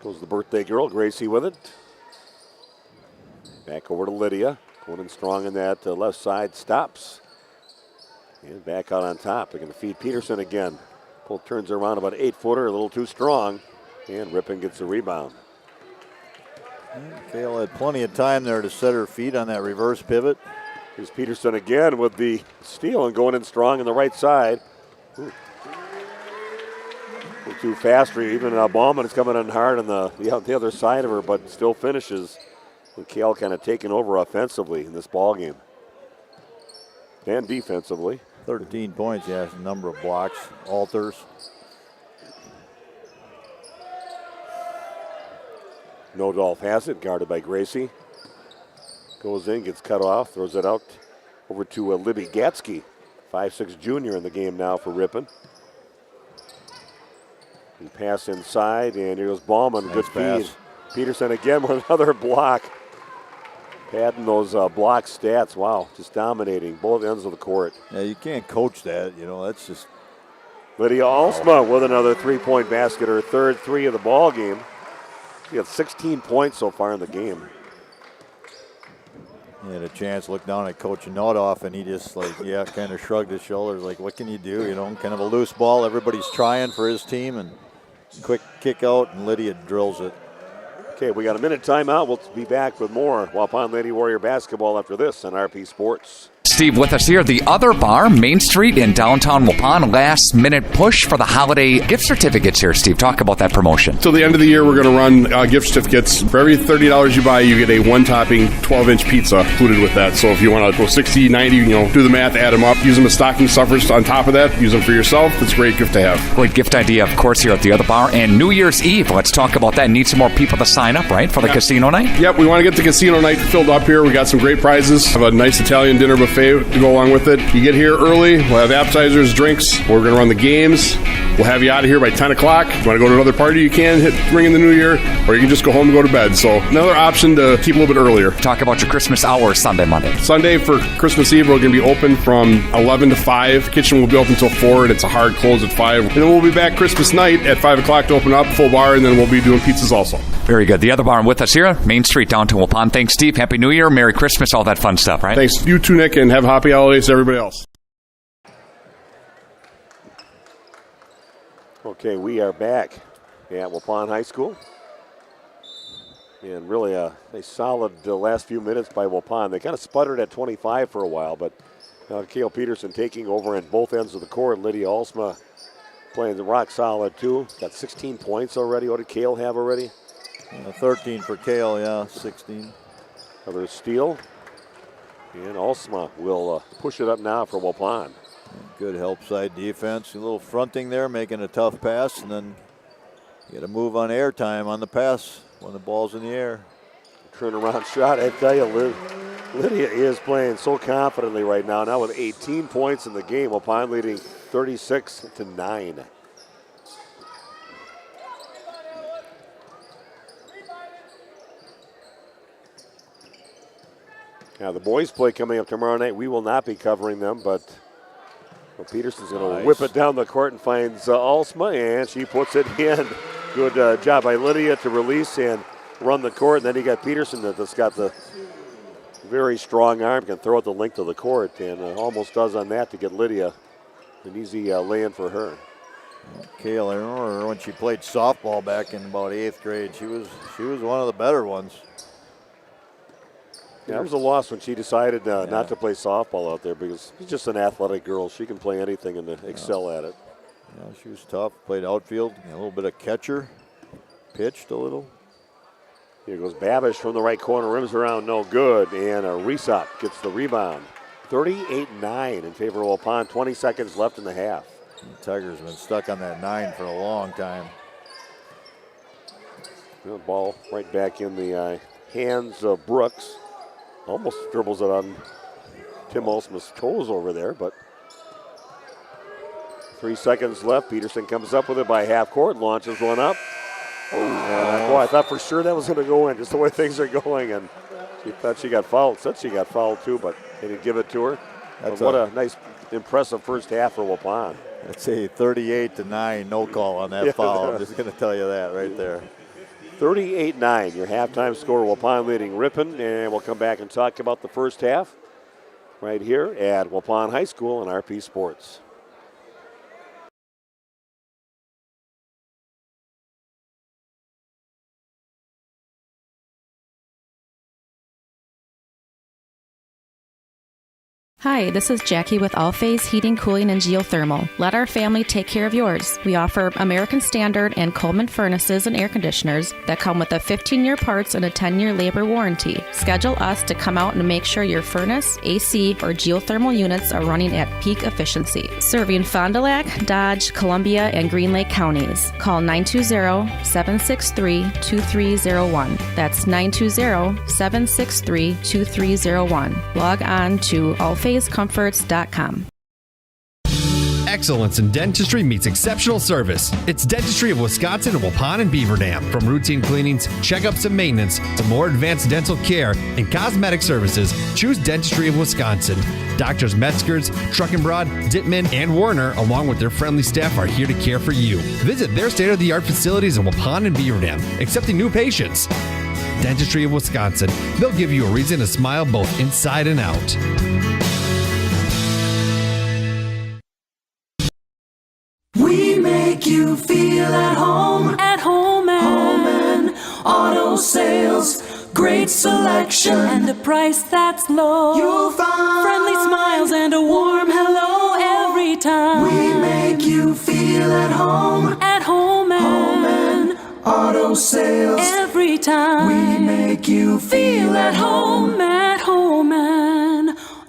S2: Goes the birthday girl, Gracie with it. Back over to Lydia. Going in strong in that left side. Stops. And back out on top. They're going to feed Peterson again. Pull turns around about 8-footer. A little too strong. And Ripon gets the rebound.
S3: Kale had plenty of time there to set her feet on that reverse pivot.
S2: Here's Peterson again with the steal and going in strong on the right side. Ooh. A little too fast for you. Even Bauman is coming in hard on the other side of her, but still finishes. And Kale kind of taking over offensively in this ball game. And defensively.
S3: 13 points, yeah, a number of blocks, alters.
S2: Nodolf has it, guarded by Gracie. Goes in, gets cut off, throws it out over to Libby Gatsky, 5'6" junior in the game now for Ripon. And pass inside, and here goes Bauman,
S3: Nice
S2: good
S3: pass.
S2: feed. Peterson again with another block. Padding those block stats, wow, just dominating both ends of the court.
S3: Yeah, you can't coach that, that's just.
S2: Lydia Alsma with another three-point basket, her third three of the ball game. She got 16 points so far in the game.
S3: He had a chance, looked down at Coach Nodoff, and he just kind of shrugged his shoulders, like, what can you do? Kind of a loose ball. Everybody's trying for his team, and quick kick out, and Lydia drills it.
S2: Okay, we got a minute timeout. We'll be back with more Waupun Lady Warrior basketball after this on RP Sports.
S4: Steve with us here, the other bar, Main Street in downtown Waupun. Last minute push for the holiday gift certificates here. Steve, talk about that promotion.
S5: Till the end of the year, we're going to run gift certificates. For every $30 you buy, you get a one-topping 12-inch pizza included with that. So if you want to go 60, 90, do the math, add them up. Use them as stocking stuffers on top of that. Use them for yourself. It's a great gift to have.
S4: Great gift idea, of course, here at the other bar. And New Year's Eve, let's talk about that. Need some more people to sign up, right, for the casino night?
S5: Yep, we want to get the casino night filled up here. We got some great prizes. Have a nice Italian dinner buffet to go along with it. You get here early. We'll have appetizers, drinks. We're going to run the games. We'll have you out of here by 10 o'clock. If you want to go to another party, you can ring in the new year, or you can just go home and go to bed. So another option to keep a little bit earlier.
S4: Talk about your Christmas hours Sunday, Monday.
S5: Sunday for Christmas Eve, we're going to be open from 11 to 5. Kitchen will be open until 4, and it's a hard close at 5. And then we'll be back Christmas night at 5 o'clock to open up, full bar, and then we'll be doing pizzas also.
S4: Very good. The other bar with us here, Main Street, downtown Waupun. Thanks, Steve. Happy New Year, Merry Christmas, all that fun stuff, right?
S5: Thanks. You too, Nick, and have happy holidays to everybody else.
S2: Okay, we are back at Waupun High School. And really a solid last few minutes by Waupun. They kind of sputtered at 25 for a while, but Kale Peterson taking over in both ends of the court. Lydia Alsma playing the rock solid too. Got 16 points already. What did Kale have already?
S3: 13 for Kale, 16.
S2: Another steal. And Alsma will push it up now for Waupun.
S3: Good help side defense. A little fronting there, making a tough pass, and then get a move on air time on the pass when the ball's in the air.
S2: Turnaround shot. I tell you, Lydia is playing so confidently right now. Now with 18 points in the game. Waupun leading 36-9. Now the boys play coming up tomorrow night. We will not be covering them, but Peterson's going to whip it down the court and finds Alsma, and she puts it in. Good job by Lydia to release and run the court. And then you got Peterson that's got the very strong arm, can throw it the length of the court, and almost does on that to get Lydia an easy lay-in for her.
S3: Kale, I remember when she played softball back in about 8th grade. She was one of the better ones.
S2: Yeah, it was a loss when she decided not to play softball out there because she's just an athletic girl. She can play anything and excel at it.
S3: Yeah, she was tough. Played outfield, a little bit of catcher, pitched a little.
S2: Here goes Babish from the right corner, rims around, no good, and Resop gets the rebound. 38-9 in favor of Waupun. 20 seconds left in the half.
S3: The Tigers have been stuck on that 9 for a long time.
S2: The ball right back in the hands of Brooks. Almost dribbles it on Tim Alsma's toes over there, but 3 seconds left. Peterson comes up with it by half court, launches one up. And boy, I thought for sure that was going to go in, just the way things are going. And she thought she got fouled. Said she got fouled too, but they didn't give it to her. What a nice, impressive first half for Waupun.
S3: That's a 38-9 no call on that foul. I'm just going to tell you that right there.
S2: 38-9, your halftime score. Waupun leading Ripon, and we'll come back and talk about the first half right here at Waupun High School on RP Sports.
S16: Hi, this is Jackie with All Phase Heating, Cooling, and Geothermal. Let our family take care of yours. We offer American Standard and Coleman furnaces and air conditioners that come with a 15-year parts and a 10-year labor warranty. Schedule us to come out and make sure your furnace, AC, or geothermal units are running at peak efficiency. Serving Fond du Lac, Dodge, Columbia, and Green Lake counties. Call 920-763-2301. That's 920-763-2301. Log on to allphasecomforts.com.
S14: Excellence in dentistry meets exceptional service. It's Dentistry of Wisconsin in Waupun and Beaver Dam. From routine cleanings, checkups, and maintenance to more advanced dental care and cosmetic services, choose Dentistry of Wisconsin. Doctors Metzger's, Truckenbrod, Dittman, and Warner, along with their friendly staff, are here to care for you. Visit their state-of-the-art facilities in Waupun and Beaver Dam, accepting new patients. Dentistry of Wisconsin. They'll give you a reason to smile both inside and out.
S6: We make you feel at home and auto sales. Great selection and a price that's low. You'll find friendly smiles and a warm hello every time. We make you feel at home and auto sales. Every time we make you feel at home and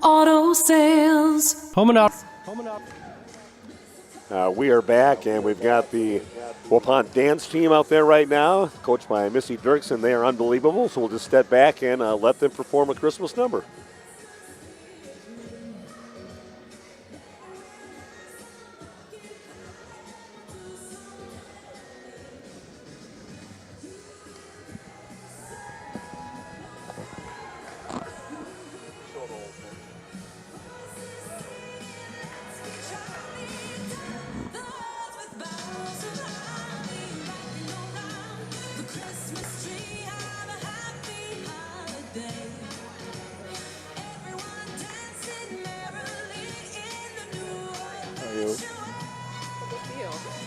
S6: auto sales.
S7: Home and out.
S2: We are back, and we've got the Waupun dance team out there right now, coached by Missy Dirksen. They are unbelievable, so we'll just step back and let them perform a Christmas number.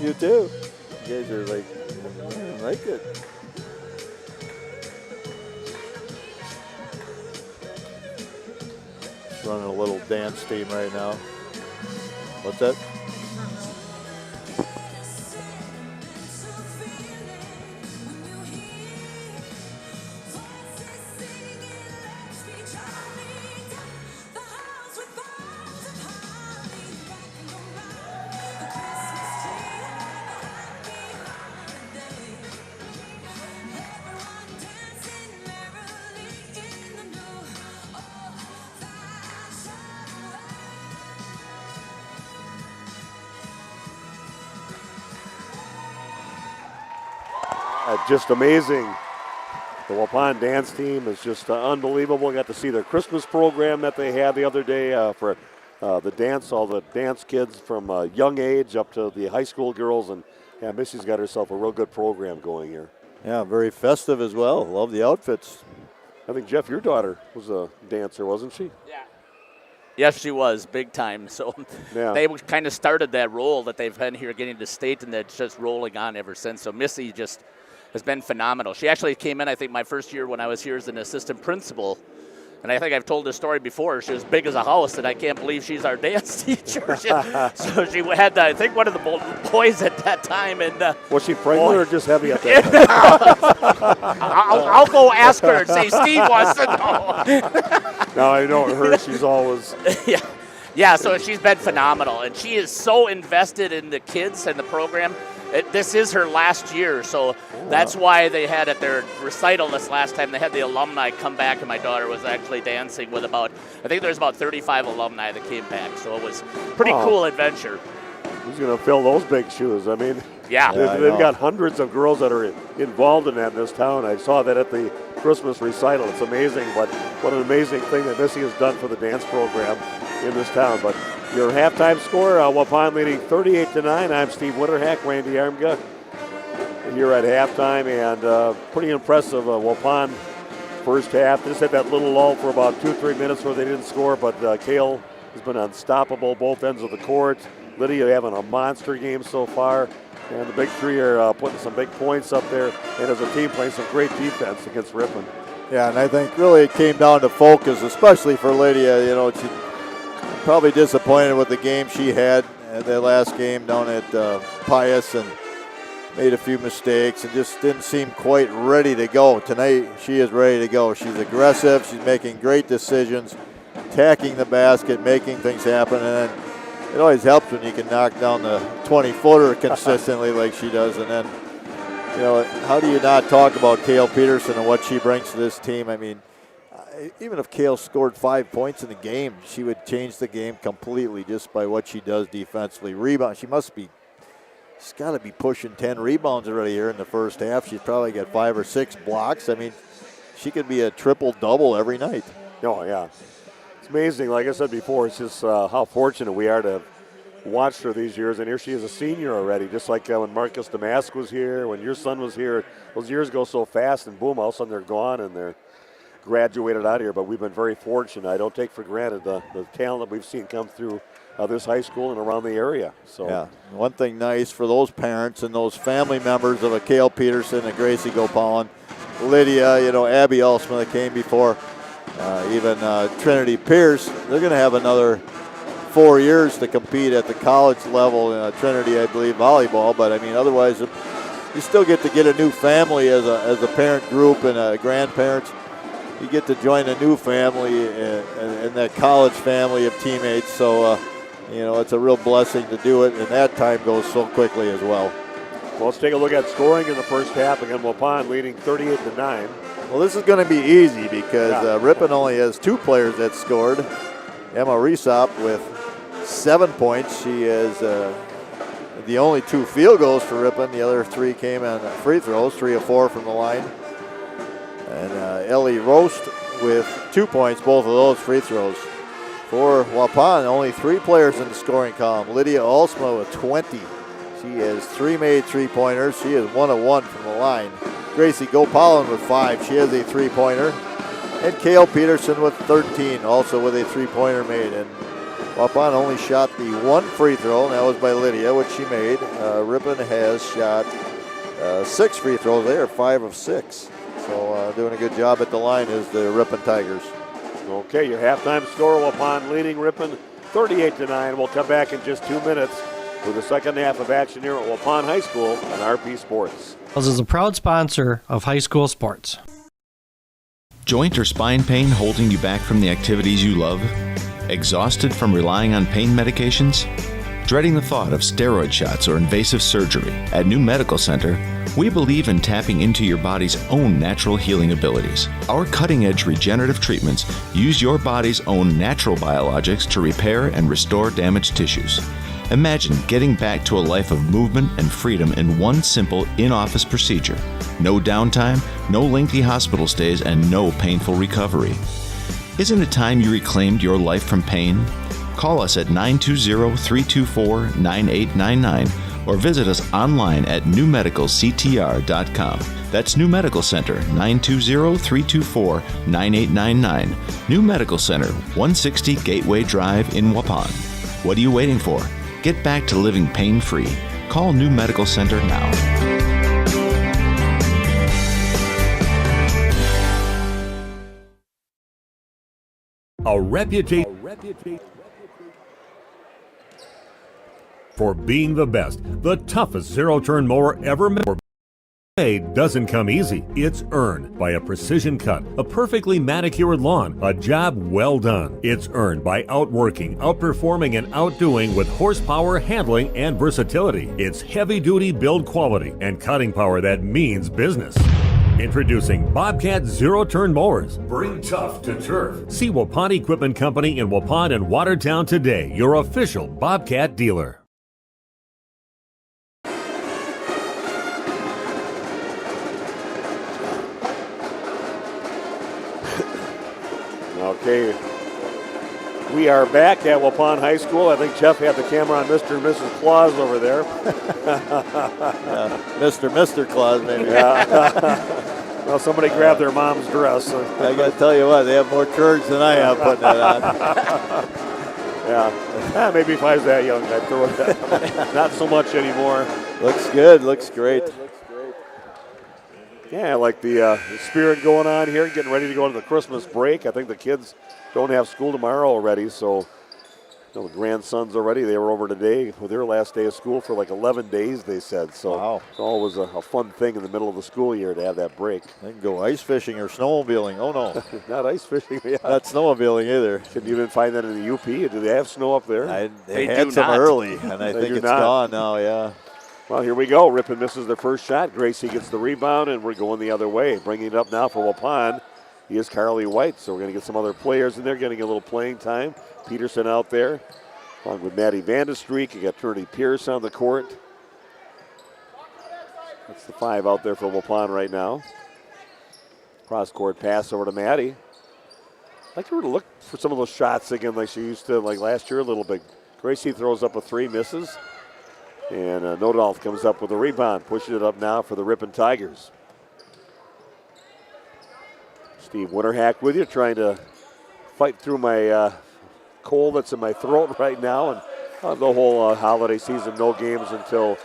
S3: You too. You guys are like, I like it. Running a little dance team right now. What's that?
S2: Just amazing. The Waupun dance team is just unbelievable. Got to see their Christmas program that they had the other day for the dance, all the dance kids from a young age up to the high school girls. And yeah, Missy's got herself a real good program going here.
S3: Yeah, very festive as well. Love the outfits.
S2: I think, Jeff, your daughter was a dancer, wasn't she?
S17: Yeah. Yes, she was, big time. So
S2: yeah.
S17: They kind of started that role that they've been here getting to state, and that's just rolling on ever since. So Missy just has been phenomenal. She actually came in, I think, my first year when I was here as an assistant principal. And I think I've told this story before. She was big as a house, and I can't believe she's our dance teacher. So she had, I think, one of the boys at that time. And
S2: was she pregnant or just heavy at that time?
S17: I'll go ask her and say, Steve wants to know.
S2: No, I know her. She's always.
S17: Yeah, so she's been phenomenal. And she is so invested in the kids and the program. This is her last year, so that's why they had at their recital this last time, they had the alumni come back, and my daughter was actually dancing with I think there's about 35 alumni that came back, so it was a pretty cool adventure.
S2: Who's going to fill those big shoes? I mean,
S17: yeah.
S2: They've got hundreds of girls that are involved in that in this town. I saw that at the Christmas recital. It's amazing, but what an amazing thing that Missy has done for the dance program in this town. But your halftime score, Waupun leading 38-9. I'm Steve Winterhack, Randy Armga. here at halftime, and pretty impressive. Waupun first half. They just had that little lull for about 2-3 minutes where they didn't score, but Kale has been unstoppable both ends of the court. Lydia having a monster game so far, and the big three are putting some big points up there, and as a team playing some great defense against Ripon.
S3: Yeah, and I think really it came down to focus, especially for Lydia. You know, she's probably disappointed with the game she had at that last game down at Pius, and made a few mistakes and just didn't seem quite ready to go. Tonight, she is ready to go. She's aggressive. She's making great decisions, attacking the basket, making things happen, and then it always helps when you can knock down the 20-footer consistently like she does. And then, you know, how do you not talk about Kale Peterson and what she brings to this team? I mean, even if Kale scored 5 points in the game, she would change the game completely just by what she does defensively. Rebound, she's got to be pushing 10 rebounds already here in the first half. She's probably got 5 or 6 blocks. I mean, she could be a triple-double every night.
S2: Oh, yeah. It's amazing. Like I said before, it's just how fortunate we are to have watched her these years. And here she is a senior already, just like when Marcus Damask was here, when your son was here. Those years go so fast, and boom, all of a sudden they're gone and they're graduated out of here. But we've been very fortunate. I don't take for granted the talent that we've seen come through this high school and around the area. So
S3: yeah, one thing nice for those parents and those family members of a Kale Peterson and Gracie Gopalin, Lydia, you know, Abby Alsma that came before, even Trinity Pierce, they're going to have another 4 years to compete at the college level. Trinity, I believe, volleyball, but I mean, otherwise, you still get to get a new family as a parent group and grandparents. You get to join a new family and that college family of teammates. So, you know, it's a real blessing to do it, and that time goes so quickly as well.
S2: Well, let's take a look at scoring in the first half. Again, Waupun leading 38-9.
S3: Well, this is going to be easy because Ripon only has 2 players that scored. Emma Resop with 7 points. She is the only 2 field goals for Ripon. The other 3 came on free throws, 3 of 4 from the line. And Ellie Roast with 2 points, both of those free throws. For Waupun, only 3 players in the scoring column. Lydia Alsma with 20. She has 3 made three-pointers. She is 1 of 1 from the line. Gracie Gopalin with 5. She has a 3-pointer. And Kale Peterson with 13, also with a 3-pointer made. And Waupun only shot the 1 free throw, and that was by Lydia, which she made. Ripon has shot 6 free throws. They are 5 of 6. So doing a good job at the line is the Ripon Tigers.
S2: Okay, your halftime score, Waupun leading Ripon 38-9. We'll come back in just 2 minutes with the second half of action here at Waupun High School on RP Sports.
S7: This is a proud sponsor of high school sports.
S1: Joint or spine pain holding you back from the activities you love? Exhausted from relying on pain medications? Dreading the thought of steroid shots or invasive surgery? At New Medical Center, we believe in tapping into your body's own natural healing abilities. Our cutting-edge regenerative treatments use your body's own natural biologics to repair and restore damaged tissues. Imagine getting back to a life of movement and freedom in one simple in-office procedure. No downtime, no lengthy hospital stays, and no painful recovery. Isn't it time you reclaimed your life from pain? Call us at 920-324-9899 or visit us online at newmedicalctr.com. That's New Medical Center, 920-324-9899. New Medical Center, 160 Gateway Drive in Waupun. What are you waiting for? Get back to living pain-free. Call New Medical Center now.
S8: A reputation for being the best, the toughest zero-turn mower ever made doesn't come easy. It's earned by a precision cut, a perfectly manicured lawn, a job well done. It's earned by outworking, outperforming, and outdoing with horsepower, handling, and versatility. It's heavy-duty build quality and cutting power that means business. Introducing Bobcat zero-turn mowers. Bring tough to turf. See Waupun Equipment Company in Waupun and Watertown today, your official Bobcat dealer.
S2: Okay, We are back at Waupun High School. I think Jeff had the camera on Mr. and Mrs. Claus over there.
S3: Mr. Claus, maybe.
S2: Yeah. Well, somebody grabbed their mom's dress.
S3: I got to tell you what, they have more courage than I have putting that on.
S2: Yeah. Maybe if I was that young, I'd throw it. Not so much anymore.
S3: Looks good. Looks great.
S2: Yeah, I like the spirit going on here, getting ready to go to the Christmas break. I think the kids don't have school tomorrow already, so the grandsons already, they were over today with their last day of school for like 11 days, they said. So
S3: wow.
S2: It's always a fun thing in the middle of the school year to have that break.
S3: They can go ice fishing or snowmobiling. Oh, no.
S2: Not ice fishing. Yeah.
S3: Not snowmobiling either.
S2: Can you even find that in the UP? Do they have snow up there?
S3: They had some early, and I think it's gone now, yeah.
S2: Well, here we go. Ripon misses their first shot. Gracie gets the rebound, and we're going the other way. Bringing it up now for Waupun. He is Carly White, so we're going to get some other players in there getting a little playing time. Peterson out there, along with Maddie Vandestreek. You got Trinity Pierce on the court. That's the 5 out there for Waupun right now. Cross-court pass over to Maddie. I'd like her to look for some of those shots again like she used to, like last year a little bit. Gracie throws up a 3, misses. And Nodolf comes up with a rebound, pushing it up now for the Ripon Tigers. Steve Winterhack with you, trying to fight through my cold that's in my throat right now. And the whole holiday season, no games until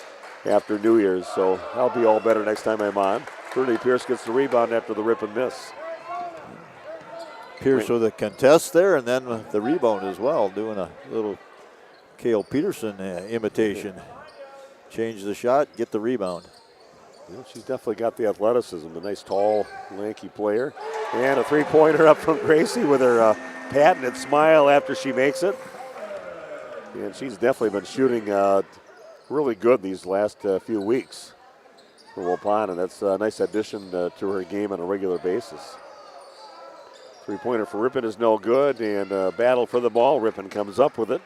S2: after New Year's. So I'll be all better next time I'm on. Trinity Pierce gets the rebound after the Ripon miss.
S3: Pierce with a contest there, and then the rebound as well, doing a little Cale Peterson imitation. Change the shot, get the rebound.
S2: Well, she's definitely got the athleticism, a nice, tall, lanky player. And a three-pointer up from Gracie with her patented smile after she makes it. And she's definitely been shooting really good these last few weeks for Waupun, and that's a nice addition to her game on a regular basis. Three-pointer for Ripon is no good, and battle for the ball. Ripon comes up with it.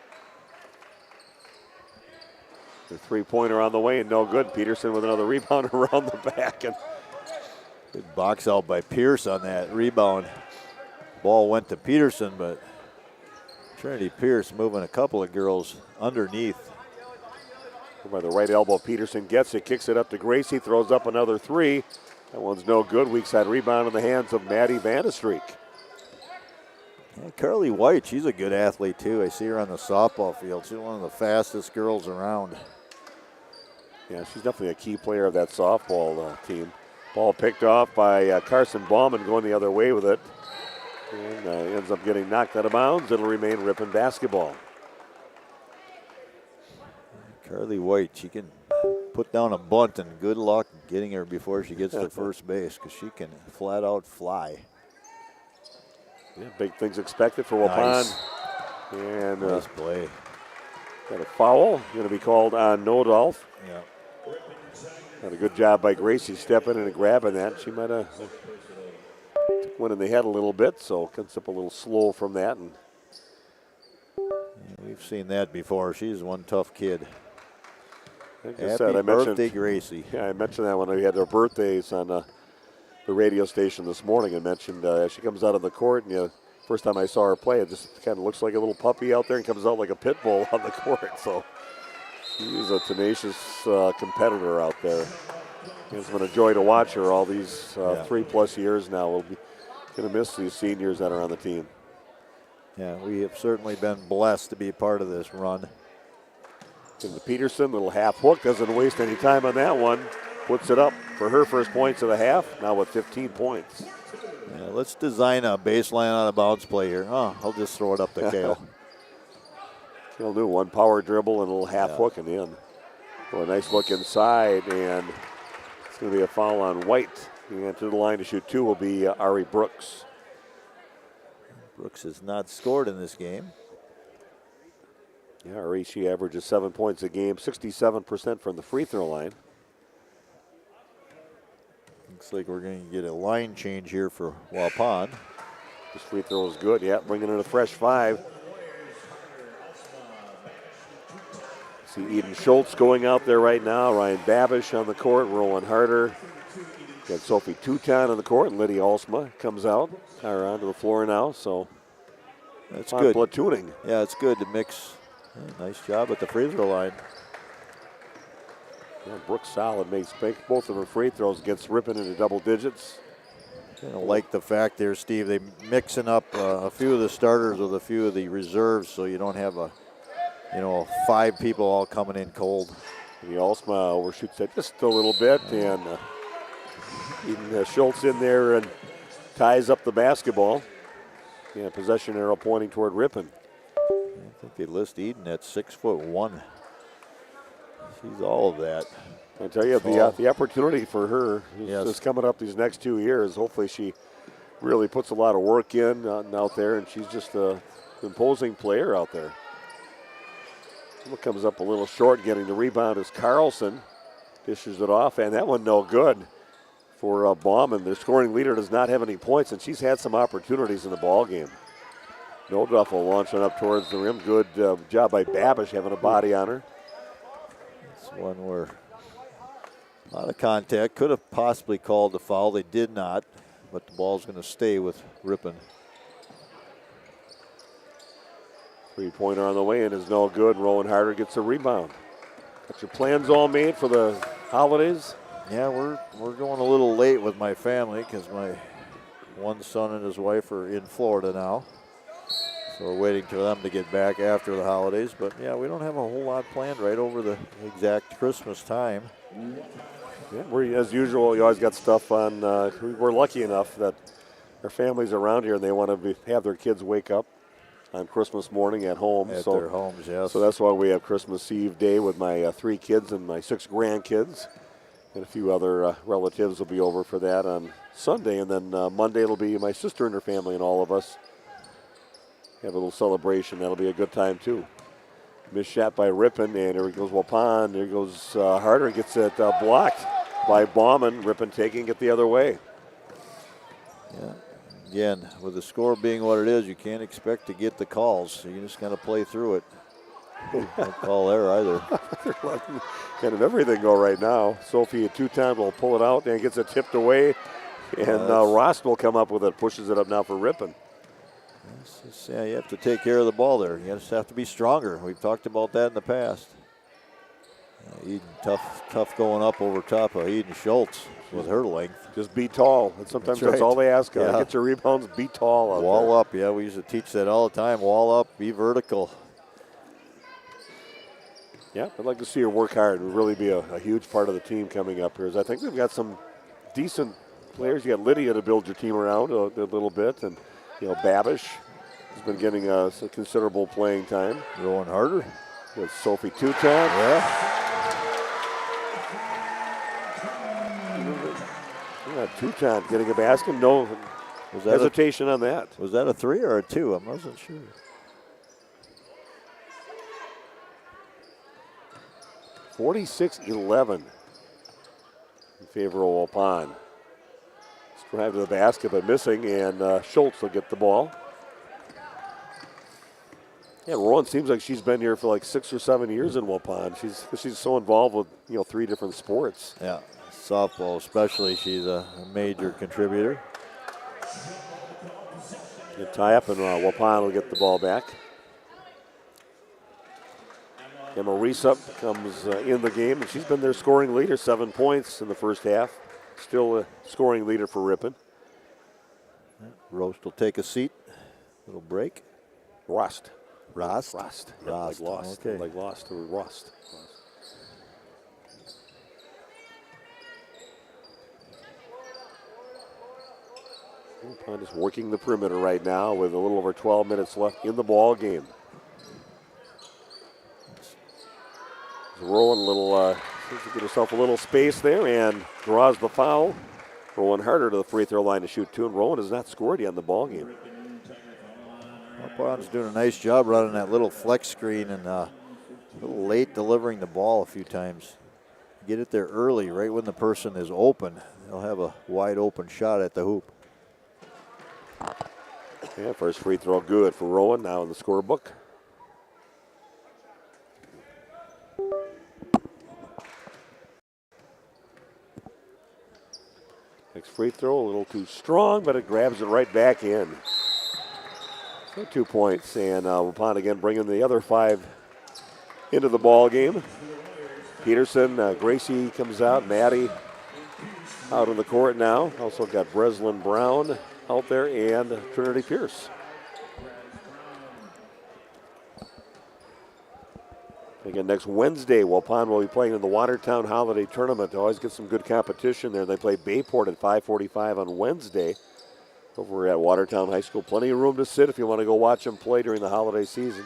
S2: The three-pointer on the way and no good. Peterson with another rebound around the back. And
S3: good box out by Pierce on that rebound. Ball went to Peterson, but Trinity Pierce moving a couple of girls underneath.
S2: By the right elbow, Peterson gets it, kicks it up to Gracie, throws up another 3. That one's no good. Weak side rebound in the hands of Maddie Vandestreek.
S3: Yeah, Carly White, she's a good athlete too. I see her on the softball field. She's one of the fastest girls around.
S2: Yeah, she's definitely a key player of that softball team. Ball picked off by Carson Bauman going the other way with it. And ends up getting knocked out of bounds. It'll remain Ripon basketball.
S3: Carly White, she can put down a bunt, and good luck getting her before she gets to first base because she can flat out fly.
S2: Yeah, big things expected for Waupun.
S3: Nice.
S2: And
S3: nice play.
S2: Got a foul going to be called on Nodolf.
S3: Yeah.
S2: Got a good job by Gracie stepping in and grabbing that. She might have went in the head a little bit, so comes up a little slow from that. And
S3: yeah, we've seen that before. She's one tough kid.
S2: Happy
S3: birthday, Gracie.
S2: Yeah, I mentioned that when we had their birthdays on the radio station this morning. I mentioned she comes out of the court, and first time I saw her play, it just kind of looks like a little puppy out there and comes out like a pit bull on the court. So she's a tenacious competitor out there. It's been a joy to watch her all these 3+ years now. We'll be going to miss these seniors that are on the team.
S3: Yeah, we have certainly been blessed to be part of this run.
S2: Into Peterson, little half hook, doesn't waste any time on that one. Puts it up for her first points of the half, now with 15 points.
S3: Yeah, let's design a baseline out of bounds play here. I'll just throw it up to Cale.
S2: He'll do one power dribble and a little half hook and in. Well, a nice look inside, and it's going to be a foul on White. And to the line to shoot 2 will be Ari Brooks.
S3: Brooks has not scored in this game.
S2: Yeah, Ari, she averages 7 points a game, 67% from the free throw line.
S3: Looks like we're going to get a line change here for Waupun.
S2: This free throw is good. Yeah, bringing in a fresh 5. See Eden Schultz going out there right now. Ryan Babish on the court. Rowan Harder. Got Sophie Touton on the court. And Lydia Alsma comes out. Or onto the floor now. So
S3: That's good.
S2: Platooning.
S3: Yeah, it's good to mix. Yeah, nice job at the free throw line.
S2: Yeah, Brooks solid, makes both of her free throws, gets Ripon into double digits.
S3: I like the fact there, Steve, they mixing up a few of the starters with a few of the reserves, so you don't have 5 people all coming in cold.
S2: The Alsma overshoots that just a little bit, and even Schultz in there and ties up the basketball. Yeah, possession arrow pointing toward Ripon.
S3: I think they list Eden at 6'1". She's all of that.
S2: I tell you, the opportunity for her is coming up these next 2 years. Hopefully she really puts a lot of work in out there, and she's just an imposing player out there. Someone comes up a little short, getting the rebound is Carlson. Dishes it off, and that one no good for Bauman. Their scoring leader does not have any points, and she's had some opportunities in the ball game. No Duffel launching up towards the rim. Good job by Babish having a body on her.
S3: It's one where a lot of contact. Could have possibly called the foul. They did not, but the ball's going to stay with Ripon.
S2: Three-pointer on the way and is no good. Rowan Harder gets a rebound. Got your plans all made for the holidays?
S3: Yeah, we're going a little late with my family because my one son and his wife are in Florida now. So we're waiting for them to get back after the holidays. But yeah, we don't have a whole lot planned right over the exact Christmas time.
S2: Yeah, as usual, you always got stuff on. We're lucky enough that our family's around here and they want to have their kids wake up on Christmas morning at home.
S3: At their homes, yes.
S2: So that's why we have Christmas Eve day with my 3 kids and my 6 grandkids. And a few other relatives will be over for that on Sunday. And then Monday it'll be my sister and her family and all of us. Have a little celebration. That'll be a good time, too. Missed shot by Ripon, and there goes Waupun. There goes Harder, gets it blocked by Bauman. Ripon taking it the other way.
S3: Yeah. Again, with the score being what it is, you can't expect to get the calls, so you just got to play through it. No call there either.
S2: They're letting kind of everything go right now. Sophie at 2-time will pull it out and gets it tipped away, and Rost will come up with it, pushes it up now for Ripon.
S3: Yeah, you have to take care of the ball there. You just have to be stronger. We've talked about that in the past. Eden, tough going up over top of Eden Schultz with her length.
S2: Just be tall. And sometimes that's all they ask. Yeah. Get your rebounds, be tall out
S3: Wall
S2: there.
S3: up, yeah. We used to teach that all the time. Wall up, be vertical.
S2: Yeah, I'd like to see her work hard and really be a huge part of the team coming up here. I think we've got some decent players. You got Lydia to build your team around a little bit, and Babish has been getting some considerable playing time.
S3: Rowan Harder.
S2: With Sophie 2-time.
S3: Yeah.
S2: 2-time getting a basket. No hesitation on that.
S3: Was that a 3 or a 2? I wasn't sure.
S2: (46-11) in favor of Waupun. Drive to the basket, but missing, and Schultz will get the ball. Yeah, Rowan seems like she's been here for like 6 or 7 years in Waupun. She's so involved with 3 different sports.
S3: Yeah, softball especially. She's a major contributor.
S2: You tie up, and Waupun will get the ball back. Emma Reesup comes in the game, and she's been their scoring leader, 7 points in the first half. Still a scoring leader for Ripon.
S3: Roast will take a seat. Little break.
S2: Rost.
S3: Like
S2: lost.
S3: Okay.
S2: Like lost or Rost. Waupun is working the perimeter right now with a little over 12 minutes left in the ball game. Rowan seems to get herself a little space there and draws the foul. Rowan Harder to the free throw line to shoot 2, and Rowan has not scored yet in the ball game.
S3: Wapun's doing a nice job running that little flex screen and a little late delivering the ball a few times. Get it there early, right when the person is open. They'll have a wide open shot at the hoop.
S2: Yeah, first free throw good for Rowan, now in the scorebook. Next free throw, a little too strong, but it grabs it right back in. So 2 points, and Waupun again bringing the other 5 into the ball game. Peterson, Gracie comes out, Maddie out on the court now. Also got Breslin Brown out there and Trinity Pierce. Again, next Wednesday, Waupun will be playing in the Watertown Holiday Tournament. They always get some good competition there. They play Bayport at 5:45 on Wednesday over at Watertown High School. Plenty of room to sit if you want to go watch them play during the holiday season.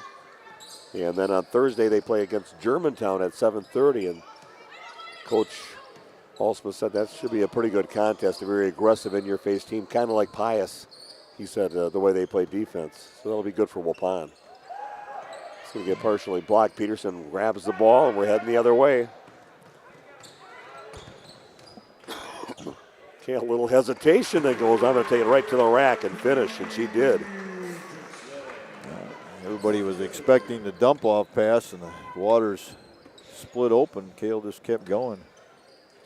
S2: And then on Thursday, they play against Germantown at 7:30. And Coach Alsma said that should be a pretty good contest, a very aggressive in-your-face team, kind of like Pius, he said, the way they play defense. So that'll be good for Waupun. It's going to get partially blocked. Peterson grabs the ball, and we're heading the other way. Okay, a little hesitation, and goes, I'm going to take it right to the rack and finish, and she did.
S3: Everybody was expecting the dump-off pass, and the waters split open. Kale just kept going.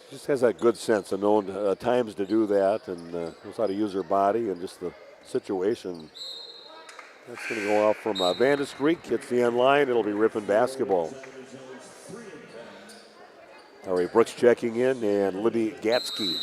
S2: She just has that good sense of knowing times to do that, and knows how to use her body and just the situation. That's going to go off from Vandis Creek. Hits the end line. It'll be Ripon basketball. All right, Brooks checking in, and Libby Gatsky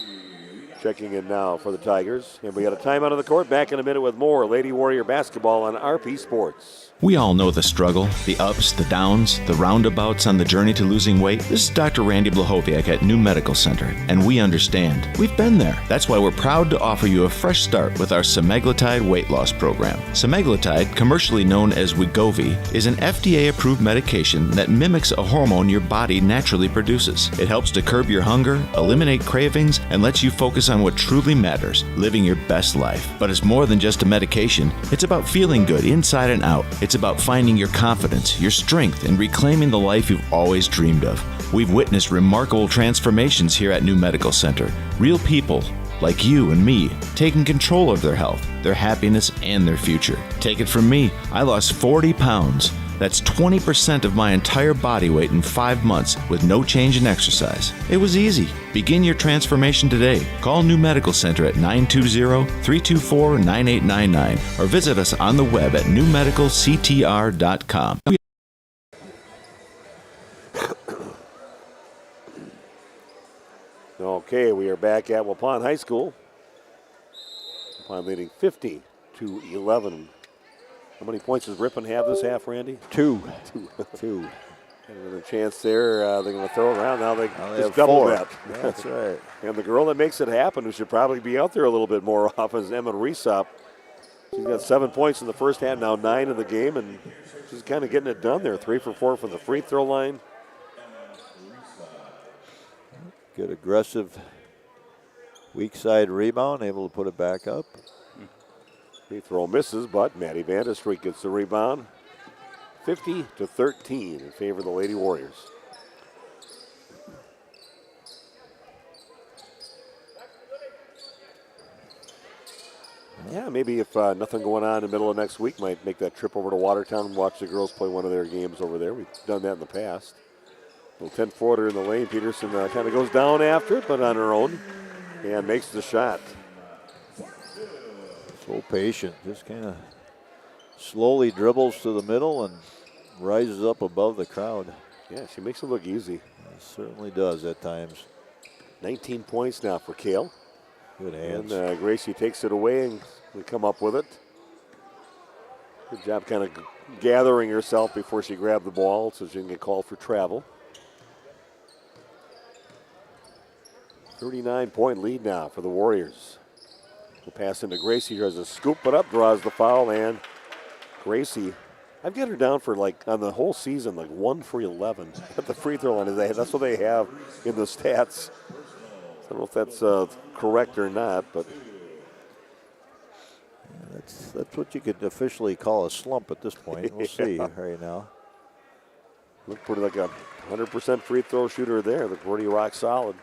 S2: checking in now for the Tigers. And we got a timeout on the court. Back in a minute with more Lady Warrior basketball on RP Sports.
S1: We all know the struggle, the ups, the downs, the roundabouts on the journey to losing weight. This is Dr. Randy Blahoviak at New Medical Center, and we understand. We've been there. That's why we're proud to offer you a fresh start with our semaglutide weight loss program. Semaglutide, commercially known as Wegovy, is an FDA-approved medication that mimics a hormone your body naturally produces. It helps to curb your hunger, eliminate cravings, and lets you focus on what truly matters, living your best life. But it's more than just a medication. It's about feeling good inside and out. It's about finding your confidence, your strength, and reclaiming the life you've always dreamed of. We've witnessed remarkable transformations here at New Medical Center. Real people, like you and me, taking control of their health, their happiness, and their future. Take it from me, I lost 40 pounds. That's 20% of my entire body weight in 5 months with no change in exercise. It was easy. Begin your transformation today. Call New Medical Center at 920-324-9899 or visit us on the web at newmedicalctr.com.
S2: Okay, we are back at Waupun High School. Waupun leading 50-11. How many points does Ripon have this half, Randy?
S3: Two.
S2: And with a chance there, they're going to throw it around. Now they
S3: have
S2: just double
S3: 4.
S2: that.
S3: That's right.
S2: And the girl that makes it happen, who should probably be out there a little bit more often, is Emma Resop. She's got 7 points in the first half, now 9 in the game, and she's kind of getting it done there. 3 for 4 from the free throw line.
S3: Good aggressive weak side rebound, able to put it back up.
S2: Free throw misses, but Maddie Vandestreet gets the rebound. 50-13 in favor of the Lady Warriors. Yeah, maybe if nothing going on in the middle of next week, might make that trip over to Watertown and watch the girls play one of their games over there. We've done that in the past. A little 10-footer in the lane. Peterson kind of goes down after it, but on her own, and makes the shot.
S3: So patient, just kind of slowly dribbles to the middle and rises up above the crowd.
S2: Yeah, she makes it look easy.
S3: It certainly does at times.
S2: 19 points now for Kale.
S3: Good hands.
S2: And Gracie takes it away and we come up with it. Good job kind of gathering herself before she grabbed the ball so she didn't get called for travel. 39-point lead now for the Warriors. The pass into Gracie. Here's a scoop, but up, draws the foul, and Gracie, I've got her down for, like, on the whole season, like 1 for 11 at the free throw line. That's what they have in the stats. I don't know if that's correct or not, but
S3: that's what you could officially call a slump at this point. We'll see right now.
S2: Look pretty like a 100% free throw shooter there. Look pretty rock solid.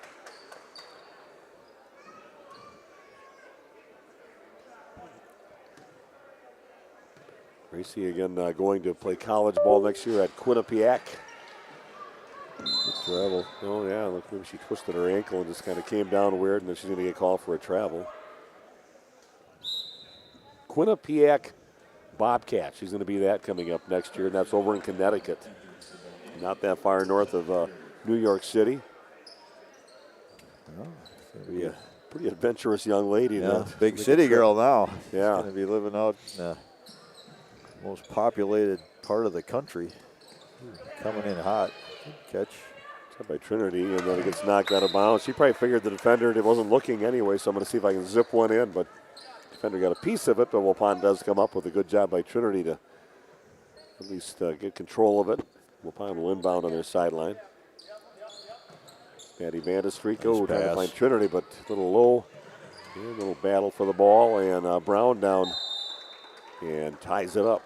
S2: Gracie again going to play college ball next year at Quinnipiac. Good travel. Oh yeah, look, maybe she twisted her ankle and just kind of came down weird, and then she's going to get called for a travel. Quinnipiac Bobcat. She's going to be that coming up next year, and that's over in Connecticut. Not that far north of New York City. Be a pretty adventurous young lady.
S3: Yeah, big city girl now.
S2: Yeah.
S3: She's going to be living out in the most populated part of the country. Coming in hot. Good catch.
S2: By Trinity, and then it gets knocked out of bounds. She probably figured the defender wasn't looking anyway, so I'm going to see if I can zip one in, but defender got a piece of it, but Waupun does come up with a good job by Trinity to at least get control of it. Waupun will inbound on their sideline. Maddie Vandestrico trying to find Trinity, but a little low. A little battle for the ball, and Brown down and ties it up.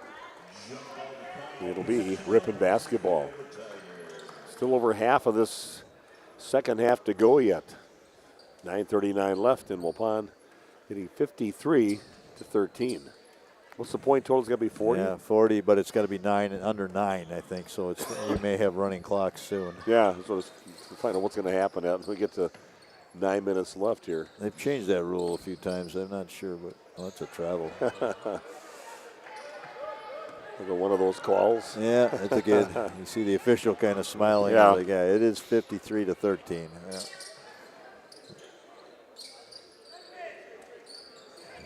S2: It'll be Ripon basketball. Still over half of this second half to go yet. 9:39 left, and Waupun hitting 53-13. What's the point total? It's going to be 40?
S3: Yeah, 40, but it's got to be under 9, I think. So it's we may have running clocks soon.
S2: Yeah, so we'll find out what's going to happen as we get to 9 minutes left here.
S3: They've changed that rule a few times. I'm not sure, but that's a travel.
S2: One of those calls.
S3: Yeah, it's a good. You see the official kind of smiling.
S2: Yeah.
S3: Like, it is 53-13. Yeah.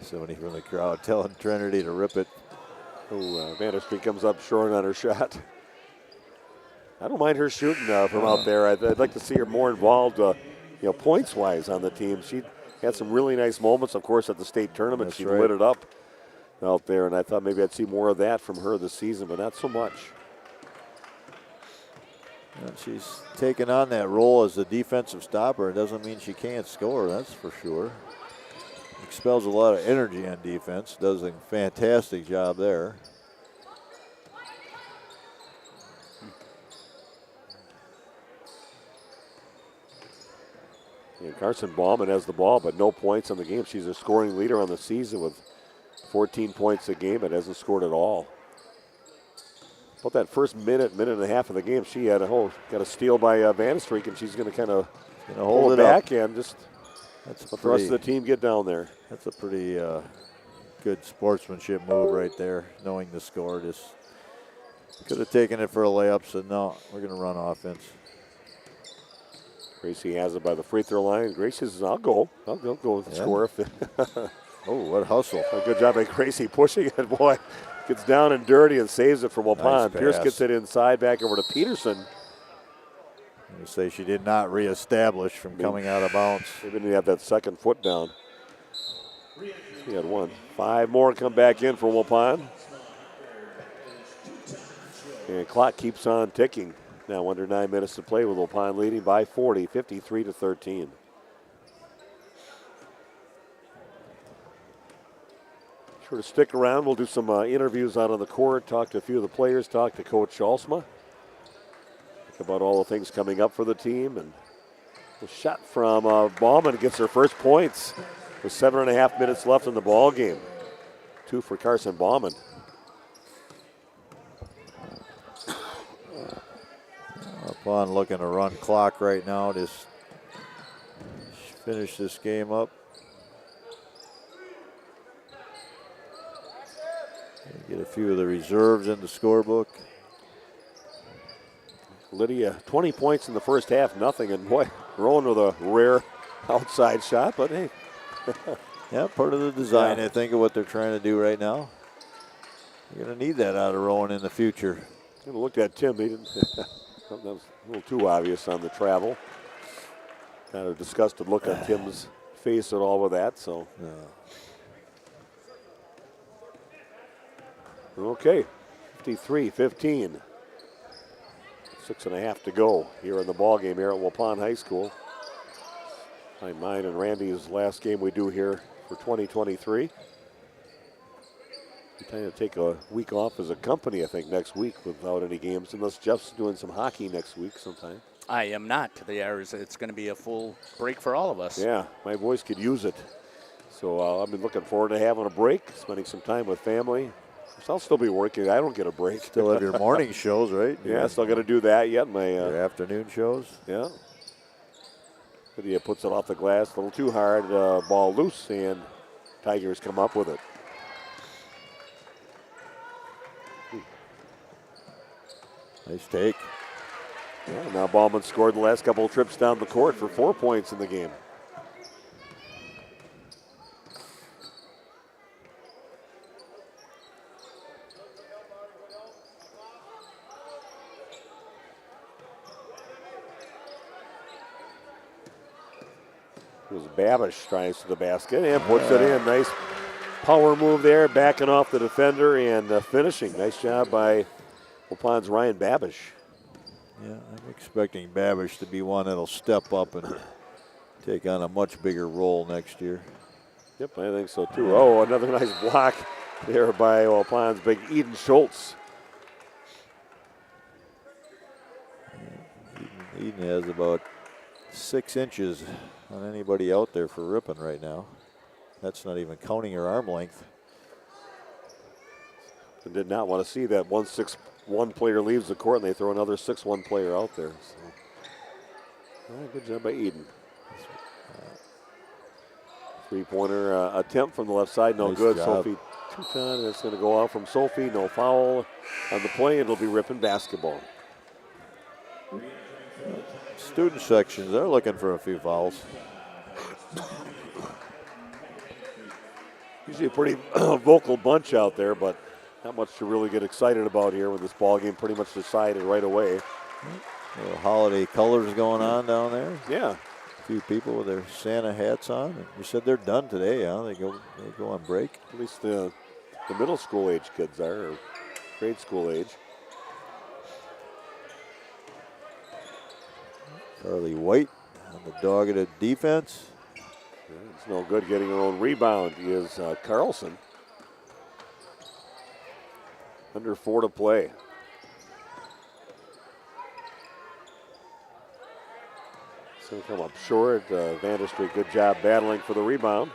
S3: Somebody from the crowd telling Trinity to rip it.
S2: Vanderstreet comes up short on her shot. I don't mind her shooting from out there. I'd like to see her more involved, points-wise on the team. She had some really nice moments, of course, at the state tournament.
S3: That's
S2: She
S3: right.
S2: lit it up out there, and I thought maybe I'd see more of that from her this season, but not so much.
S3: And she's taken on that role as the defensive stopper. It doesn't mean she can't score, that's for sure. Expels a lot of energy on defense. Does a fantastic job there.
S2: Yeah, Carson Bauman has the ball, but no points on the game. She's a scoring leader on the season with 14 points a game. It hasn't scored at all. About that first minute and a half of the game, she had got a steal by Vanderstreet, and she's going to kind of hold it back and just let the rest of the team get down there.
S3: That's a pretty good sportsmanship move right there, knowing the score. Just could have taken it for a layup, said no, we're going to run offense.
S2: Gracie has it by the free throw line. Gracie says, I'll go with the score.
S3: Oh, what hustle.
S2: A good job by Gracie pushing it. Boy, gets down and dirty and saves it for Waupun.
S3: Nice
S2: Pierce
S3: pass.
S2: gets it inside, back over to Peterson.
S3: You say she did not reestablish from coming out of bounds.
S2: They didn't have that second foot down. She had one. 5 more come back in for Waupun. And clock keeps on ticking. Now under 9 minutes to play with Waupun leading by 40, 53-13. Sure to stick around. We'll do some interviews out on the court, talk to a few of the players, talk to Coach Alsma about all the things coming up for the team. And the shot from Bauman gets her first points with 7.5 minutes left in the ball game. 2 for Carson Bauman.
S3: Waupun looking to run clock right now. Just finish this game up. Get a few of the reserves in the scorebook.
S2: Lydia, 20 points in the first half, nothing. And boy, rolling with a rare outside shot, but hey.
S3: Yeah, part of the design, I think, of what they're trying to do right now. You're going to need that out of Rowan in the future.
S2: I looked at Tim. He didn't. That was a little too obvious on the travel. Kind of disgusted look on Tim's face at all with that. So. Okay, 53-15. 6.5 to go here in the ball game here at Waupun High School. Mine and Randy's last game we do here for 2023. We kind of take a week off as a company, I think, next week without any games, unless Jeff's doing some hockey next week sometime.
S17: I am not. It's going to be a full break for all of us.
S2: Yeah, my boys could use it. So I've been looking forward to having a break, spending some time with family. I'll still be working. I don't get a break.
S3: Still have your morning shows, right?
S2: Yeah, still got to do that yet.
S3: Your afternoon shows?
S2: Yeah. Lydia puts it off the glass, a little too hard, ball loose, and Tigers come up with it.
S3: Nice take.
S2: Yeah, now Bauman scored the last couple of trips down the court for 4 points in the game. It was Babish tries to the basket and puts it in. Nice power move there, backing off the defender and finishing. Nice job by Waupun's Ryan Babish.
S3: Yeah, I'm expecting Babish to be one that'll step up and take on a much bigger role next year.
S2: Yep, I think so too. Oh, another nice block there by Waupun's big Eden Schultz.
S3: Eden has about 6 inches on anybody out there for Ripon right now. That's not even counting her arm length.
S2: And did not want to see that 1-6-1 player leaves the court and they throw another 6-1 player out there. So. All right, good job by Eden. Three-pointer attempt from the left side, no
S3: Nice
S2: good.
S3: job.
S2: Sophie Touton, it's going to go out from Sophie. No foul on the play. It'll be Ripon basketball.
S3: Student sections, they're looking for a few fouls.
S2: Usually a pretty vocal bunch out there, but not much to really get excited about here with this ball game pretty much decided right away.
S3: Little holiday colors going on down there.
S2: Yeah.
S3: A few people with their Santa hats on. You said they're done today, huh? They go on break.
S2: At least the middle school age kids are, or grade school age.
S3: Carly White on the dogged defense.
S2: It's no good getting her own rebound is Carlson. Under 4 to play. So come up short. Vanderstreet, good job battling for the rebound.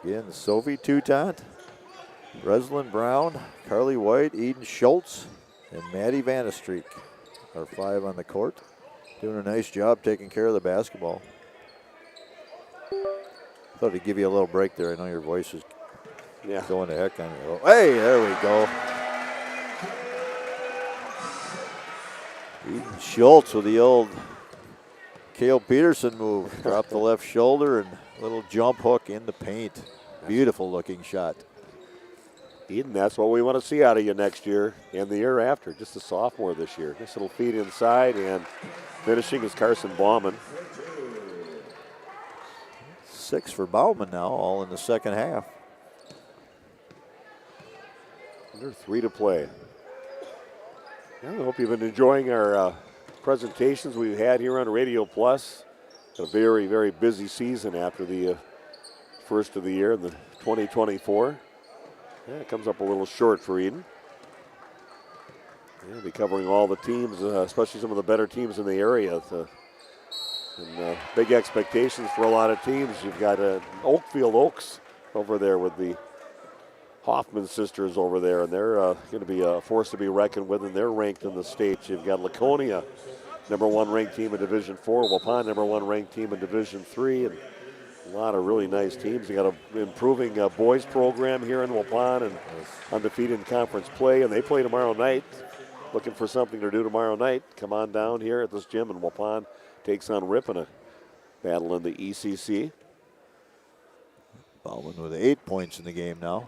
S3: Again, Sophie Touton, Breslin Brown, Carly White, Eden Schultz, and Maddie Vanderstreet are 5 on the court. Doing a nice job taking care of the basketball. Thought I'd give you a little break there. I know your voice is going to heck on you. Hey, there we go. Eden Schultz with the old Cale Peterson move. Drop the left shoulder and little jump hook in the paint. Beautiful looking shot.
S2: Eden, that's what we want to see out of you next year and the year after. Just a sophomore this year. Nice little feed inside, and finishing is Carson Bauman.
S3: 6 for Bauman now, all in the second half.
S2: Under 3 to play. I hope you've been enjoying our presentations we've had here on Radio Plus. A very, very busy season after the first of the year in the 2024. Yeah, it comes up a little short for Eden. Yeah, be covering all the teams, especially some of the better teams in the area. And big expectations for a lot of teams. You've got Oakfield Oaks over there with the Hoffman sisters over there, and they're going to be a force to be reckoned with, and they're ranked in the state. You've got Laconia, #1 ranked team in Division 4. Waupun, #1 ranked team in Division 3. And a lot of really nice teams. You got an improving boys program here in Waupun and undefeated in conference play, and they play tomorrow night. Looking for something to do tomorrow night. Come on down here at this gym, and Waupun takes on Ripon, a battle in the ECC.
S3: Bauman with 8 points in the game now.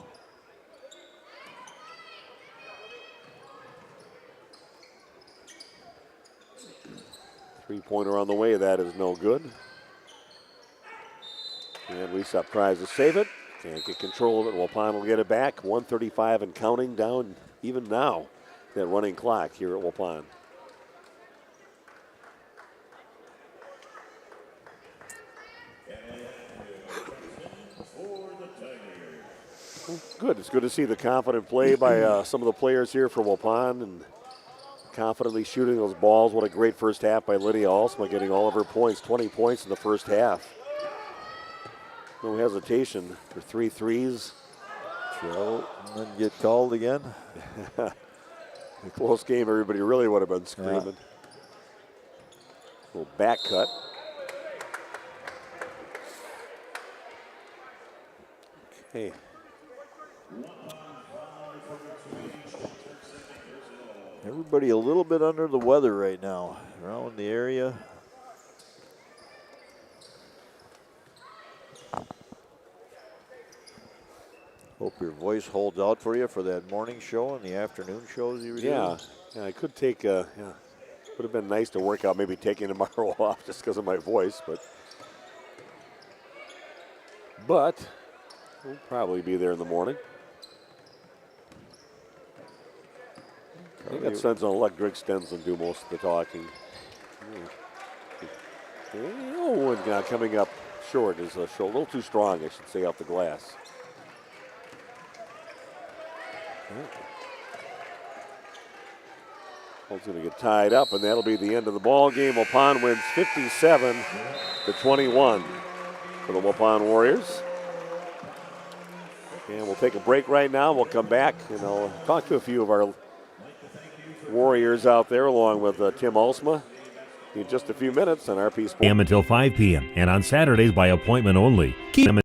S2: Three-pointer on the way. That is no good. And Lisa tries to save it. Can't get control of it. Waupun will get it back. 1:35 and counting down even now. That running clock here at Waupun. Good. It's good to see the confident play by some of the players here for Waupun and confidently shooting those balls. What a great first half by Lydia Alsma, getting all of her points. 20 points in the first half. No hesitation for 3 threes.
S3: Trouble and then get called again.
S2: A close game, everybody really would have been screaming.
S3: Yeah.
S2: Little back cut. Okay.
S3: Everybody a little bit under the weather right now around the area. Hope your voice holds out for you for that morning show and the afternoon shows you were doing.
S2: Yeah, I could take, would have been nice to work out maybe taking tomorrow off just because of my voice, but we'll probably be there in the morning. I think that Sentinel Electric Stems and do most of the talking. Oh, and coming up short is a little too strong, I should say, off the glass. It's going to get tied up, and that'll be the end of the ball game. Waupun wins 57-21 for the Waupun Warriors. And we'll take a break right now. We'll come back and I'll talk to a few of our Warriors out there, along with Tim Ulsma, in just a few minutes on RP Sports.
S8: Until 5 p.m. and on Saturdays by appointment only. Keeping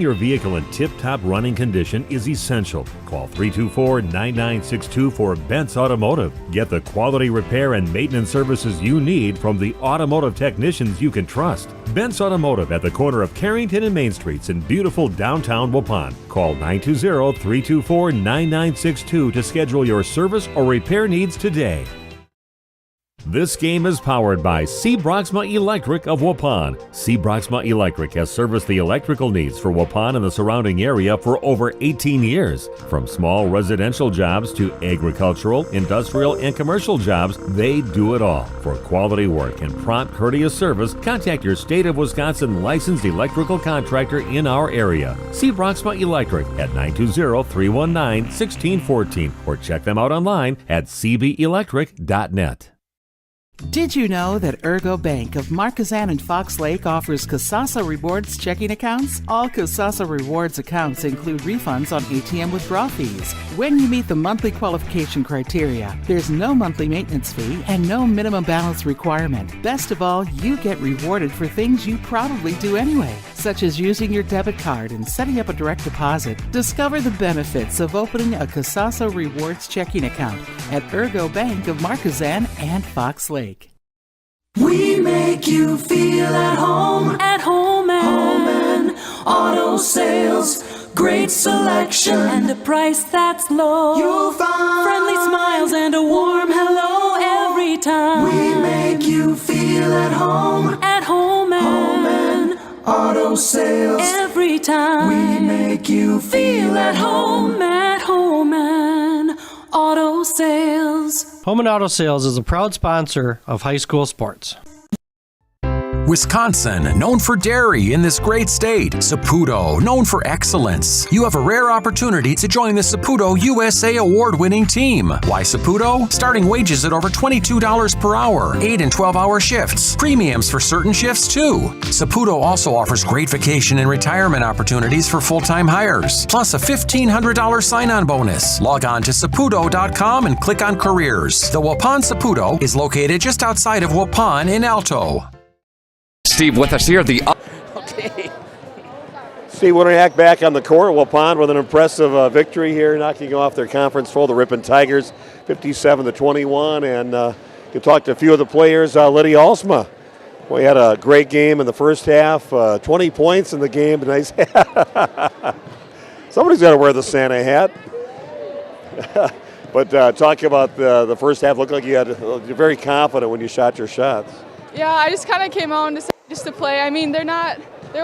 S8: your vehicle in tip-top running condition is essential. Call 324-9962 for Bent's Automotive. Get the quality repair and maintenance services you need from the automotive technicians you can trust. Bent's Automotive at the corner of Carrington and Main Streets in beautiful downtown Waupun. Call 920-324-9962 to schedule your service or repair needs today. This game is powered by C. Broxma Electric of Waupun. C. Broxma Electric has serviced the electrical needs for Waupun and the surrounding area for over 18 years. From small residential jobs to agricultural, industrial, and commercial jobs, they do it all. For quality work and prompt, courteous service, contact your State of Wisconsin licensed electrical contractor in our area. C. Broxma Electric at 920-319-1614 or check them out online at cbelectric.net.
S18: Did you know that Ergo Bank of Marquezan and Fox Lake offers Casasa Rewards checking accounts? All Casasa Rewards accounts include refunds on ATM withdrawal fees. When you meet the monthly qualification criteria, there's no monthly maintenance fee and no minimum balance requirement. Best of all, you get rewarded for things you probably do anyway, such as using your debit card and setting up a direct deposit. Discover the benefits of opening a Casasa Rewards checking account at Ergo Bank of Marquezan and Fox Lake.
S6: We make you feel at home and auto sales. Great selection and a price that's low. You'll find friendly smiles and a warm hello every time. We make you feel at home and auto sales. Every time we make you feel at home and auto sales.
S7: Home and Auto Sales is a proud sponsor of high school sports.
S15: Wisconsin, known for dairy in this great state. Saputo, known for excellence. You have a rare opportunity to join the Saputo USA award-winning team. Why Saputo? Starting wages at over $22 per hour, 8 and 12-hour shifts. Premiums for certain shifts, too. Saputo also offers great vacation and retirement opportunities for full-time hires, plus a $1,500 sign-on bonus. Log on to Saputo.com and click on Careers. The Waupun Saputo is located just outside of Waupun in Alto.
S4: Steve with us here.
S2: Okay. Steve Winterhack back on the court. Waupun with an impressive victory here, knocking off their conference foe, the Ripon Tigers, 57-21. And you talked to a few of the players. Lydia Alsma, we had a great game in the first half. 20 points in the game. Nice hat. Somebody's got to wear the Santa hat. But talk about the first half. Looked like you're very confident when you shot your shots.
S19: Yeah, I just kind of came out just to play. I mean, they're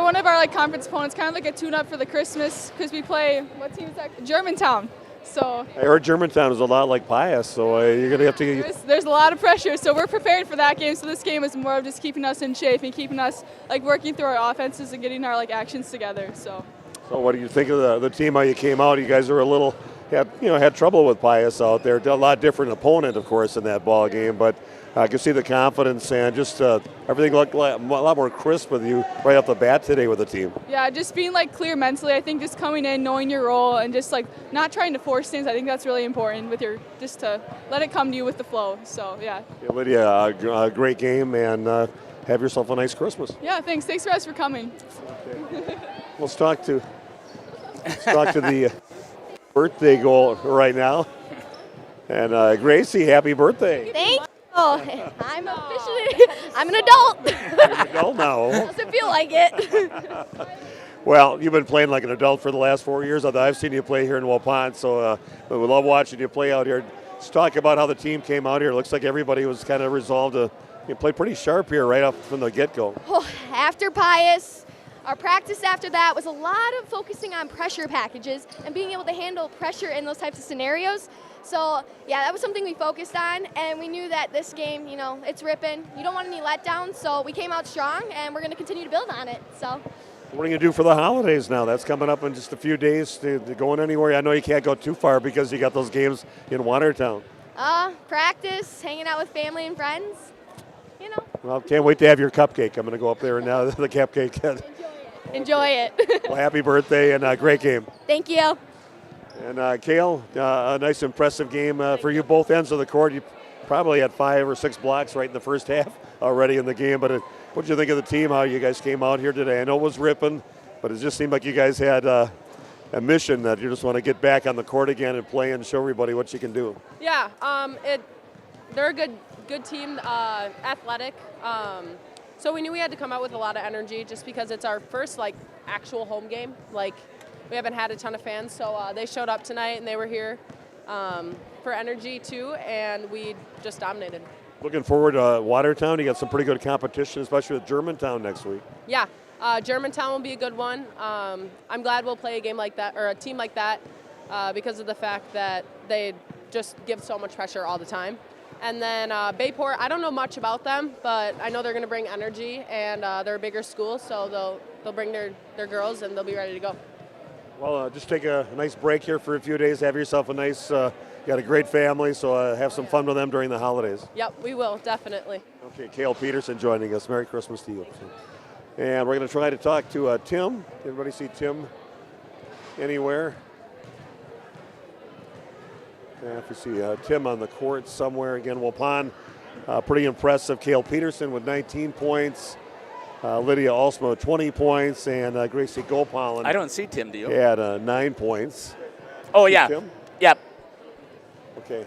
S19: one of our conference opponents, kind of like a tune-up for the Christmas, because we play, what team is that? Germantown. So
S2: I heard Germantown is a lot like Pius, so you're going to have to
S19: there's a lot of pressure, so we're prepared for that game. So this game is more of just keeping us in shape and keeping us working through our offenses and getting our actions together. So what do you think of the team? How you came out? You guys are a little had trouble with Pius out there. A lot different opponent, of course, in that ball game, but I can see the confidence and just everything looked like a lot more crisp with you right off the bat today with the team. Yeah, just being clear mentally. I think just coming in, knowing your role, and just not trying to force things. I think that's really important with just to let it come to you with the flow. So yeah. Lydia, a great game, and have yourself a nice Christmas. Yeah, thanks. Thanks guys for coming. Okay. Let's talk to the
S2: birthday goal right now. And Gracie, happy birthday.
S20: Thank you. I'm an adult.
S2: You're an adult now.
S20: Doesn't feel like it.
S2: Well, you've been playing like an adult for the last 4 years. I've seen you play here in Waupun, so we love watching you play out here. Let's talk about how the team came out here. It looks like everybody was kind of resolved to play pretty sharp here right up from the get-go.
S20: Oh, after Pius, our practice after that was a lot of focusing on pressure packages and being able to handle pressure in those types of scenarios. So, yeah, that was something we focused on, and we knew that this game, it's Ripon. You don't want any letdowns, so we came out strong, and we're going to continue to build on it. So.
S2: What are you going to do for the holidays now? That's coming up in just a few days to going anywhere. I know you can't go too far because you got those games in Watertown.
S20: Practice, hanging out with family and friends,
S2: Well, can't wait to have your cupcake. I'm going to go up there and now the cupcake.
S20: Enjoy it.
S2: Well, happy birthday and great game.
S20: Thank you.
S2: And Kale, a nice impressive game for you, both ends of the court. You probably had 5 or 6 blocks right in the first half already in the game, but what did you think of the team, how you guys came out here today? I know it was Ripon, but it just seemed like you guys had a mission that you just want to get back on the court again and play and show everybody what you can do.
S21: Yeah, they're a good team, athletic. So we knew we had to come out with a lot of energy just because it's our first actual home game. We haven't had a ton of fans, so they showed up tonight and they were here for energy too, and we just dominated.
S2: Looking forward to Watertown. You got some pretty good competition, especially with Germantown next week.
S21: Yeah, Germantown will be a good one. I'm glad we'll play a game like that or a team like that because of the fact that they just give so much pressure all the time. And then Bayport, I don't know much about them, but I know they're going to bring energy, and they're a bigger school, so they'll bring their girls and they'll be ready to go.
S2: Well, just take a nice break here for a few days. Have yourself a nice. You got a great family, so have some fun with them during the holidays.
S21: Yep, we will, definitely.
S2: Okay, Cale Peterson joining us. Merry Christmas to you. And we're going to try to talk to Tim. Everybody see Tim anywhere? Yeah, if you see Tim on the court somewhere. Again, Waupun, pretty impressive. Cale Peterson with 19 points. Lydia Alsmo 20 points. And Gracie Gopal.
S17: I don't see Tim, do you?
S2: Had 9 points.
S17: Oh, yeah.
S2: Tim?
S17: Yep.
S2: Okay.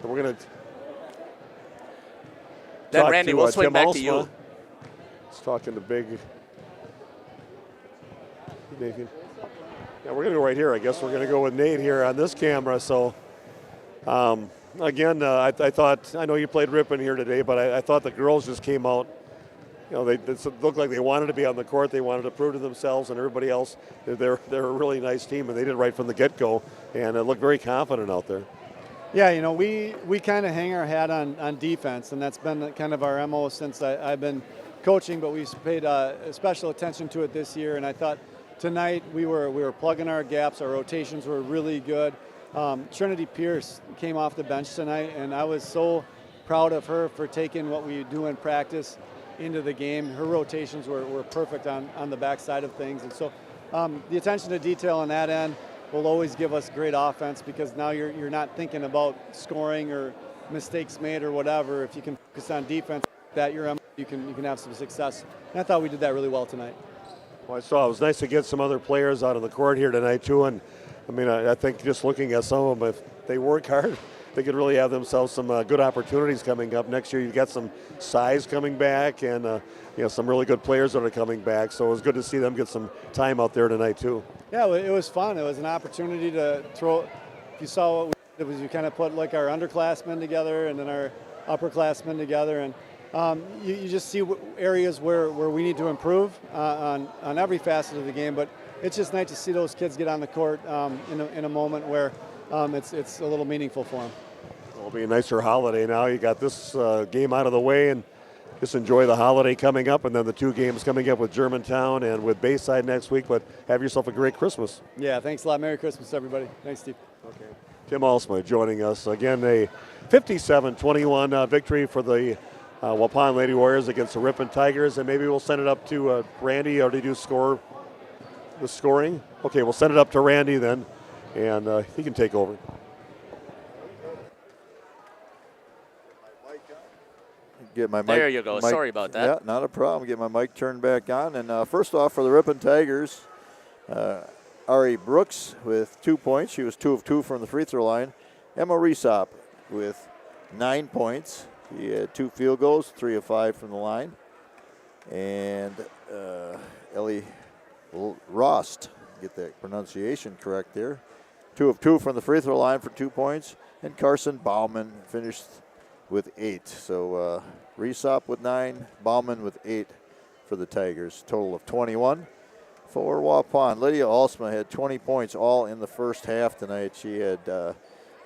S2: So we're going to
S17: then, Randy, we'll swing
S2: Tim
S17: back
S2: Alsma.
S17: to you.
S2: He's talking to Big Nathan. Yeah, we're going to go right here. I guess we're going to go with Nate here on this camera. So, again, I thought, I know you played Ripon here today, but I thought the girls just came out. They looked like they wanted to be on the court. They wanted to prove to themselves and everybody else they're a really nice team, and they did right from the get-go, and it looked very confident out there.
S10: Yeah, we kind of hang our hat on defense, and that's been kind of our MO since I've been coaching, but we've paid special attention to it this year, and I thought tonight we were plugging our gaps. Our rotations were really good. Trinity Pierce came off the bench tonight, and I was so proud of her for taking what we do in practice into the game. Her rotations were perfect on the backside of things, and so the attention to detail on that end will always give us great offense because now you're not thinking about scoring or mistakes made or whatever. If you can focus on defense, you can have some success. And I thought we did that really well tonight.
S2: Well, I saw it was nice to get some other players out on the court here tonight too, and I think just looking at some of them, if they work hard, they could really have themselves some good opportunities coming up next year. You've got some size coming back, and some really good players that are coming back. So it was good to see them get some time out there tonight too.
S10: Yeah, it was fun. It was an opportunity to throw. If you saw what we did, was you kind of put like our underclassmen together and then our upperclassmen together, and you just see areas where we need to improve on every facet of the game. But it's just nice to see those kids get on the court in a moment where it's a little meaningful for them.
S2: It'll be a nicer holiday now. You got this game out of the way, and just enjoy the holiday coming up, and then the 2 games coming up with Germantown and with Bayside next week. But have yourself a great Christmas.
S10: Yeah, thanks a lot. Merry Christmas, everybody. Thanks, Steve.
S2: Okay. Tim Alsma joining us. Again, a 57-21 victory for the Waupun Lady Warriors against the Ripon Tigers. And maybe we'll send it up to Randy, or do you do the scoring? Okay, we'll send it up to Randy then, and he can take over.
S3: Get my mic.
S17: There you go. Sorry about that.
S3: Yeah, not a problem. Get my mic turned back on. And first off, for the Ripon Tigers, Ari Brooks with 2 points. She was 2 of 2 from the free throw line. Emma Resop with 9 points. She had 2 field goals, 3 of 5 from the line. And Ellie Rost, get that pronunciation correct there, 2 of 2 from the free throw line for 2 points. And Carson Bauman finished with 8. So Resop with 9, Bauman with 8 for the Tigers. Total of 21 for Waupun. Lydia Alsma had 20 points all in the first half tonight. She had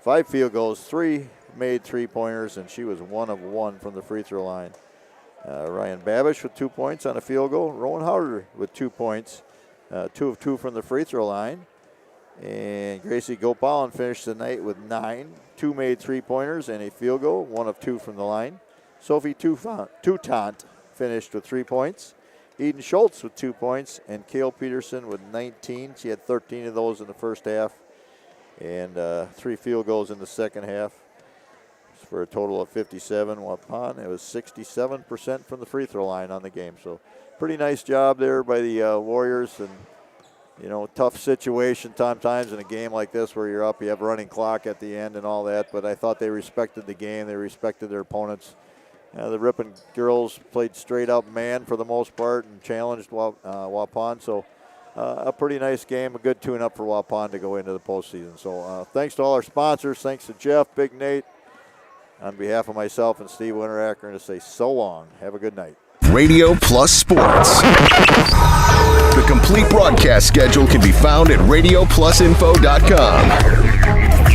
S3: 5 field goals, 3 made 3-pointers, and she was 1 of 1 from the free throw line. Ryan Babish with 2 points on a field goal. Rowan Harder with 2 points, 2 of 2 from the free throw line. And Gracie Gopalan finished the night with 9, 2 made 3-pointers and a field goal, 1 of 2 from the line. Sophie Toutant finished with 3 points. Eden Schultz with 2 points, and Kale Peterson with 19. She had 13 of those in the first half, and 3 field goals in the second half for a total of 57. Waupun, it was 67% from the free throw line on the game. So pretty nice job there by the Warriors. And, you know, tough situation sometimes in a game like this where you're up, you have a running clock at the end and all that. But I thought they respected the game. They respected their opponents. The Ripon girls played straight up man for the most part and challenged Waupun. So a pretty nice game, a good tune-up for Waupun to go into the postseason. So thanks to all our sponsors. Thanks to Jeff, Big Nate. On behalf of myself and Steve Winteracker, to say so long. Have a good night.
S9: Radio Plus Sports. The complete broadcast schedule can be found at radioplusinfo.com.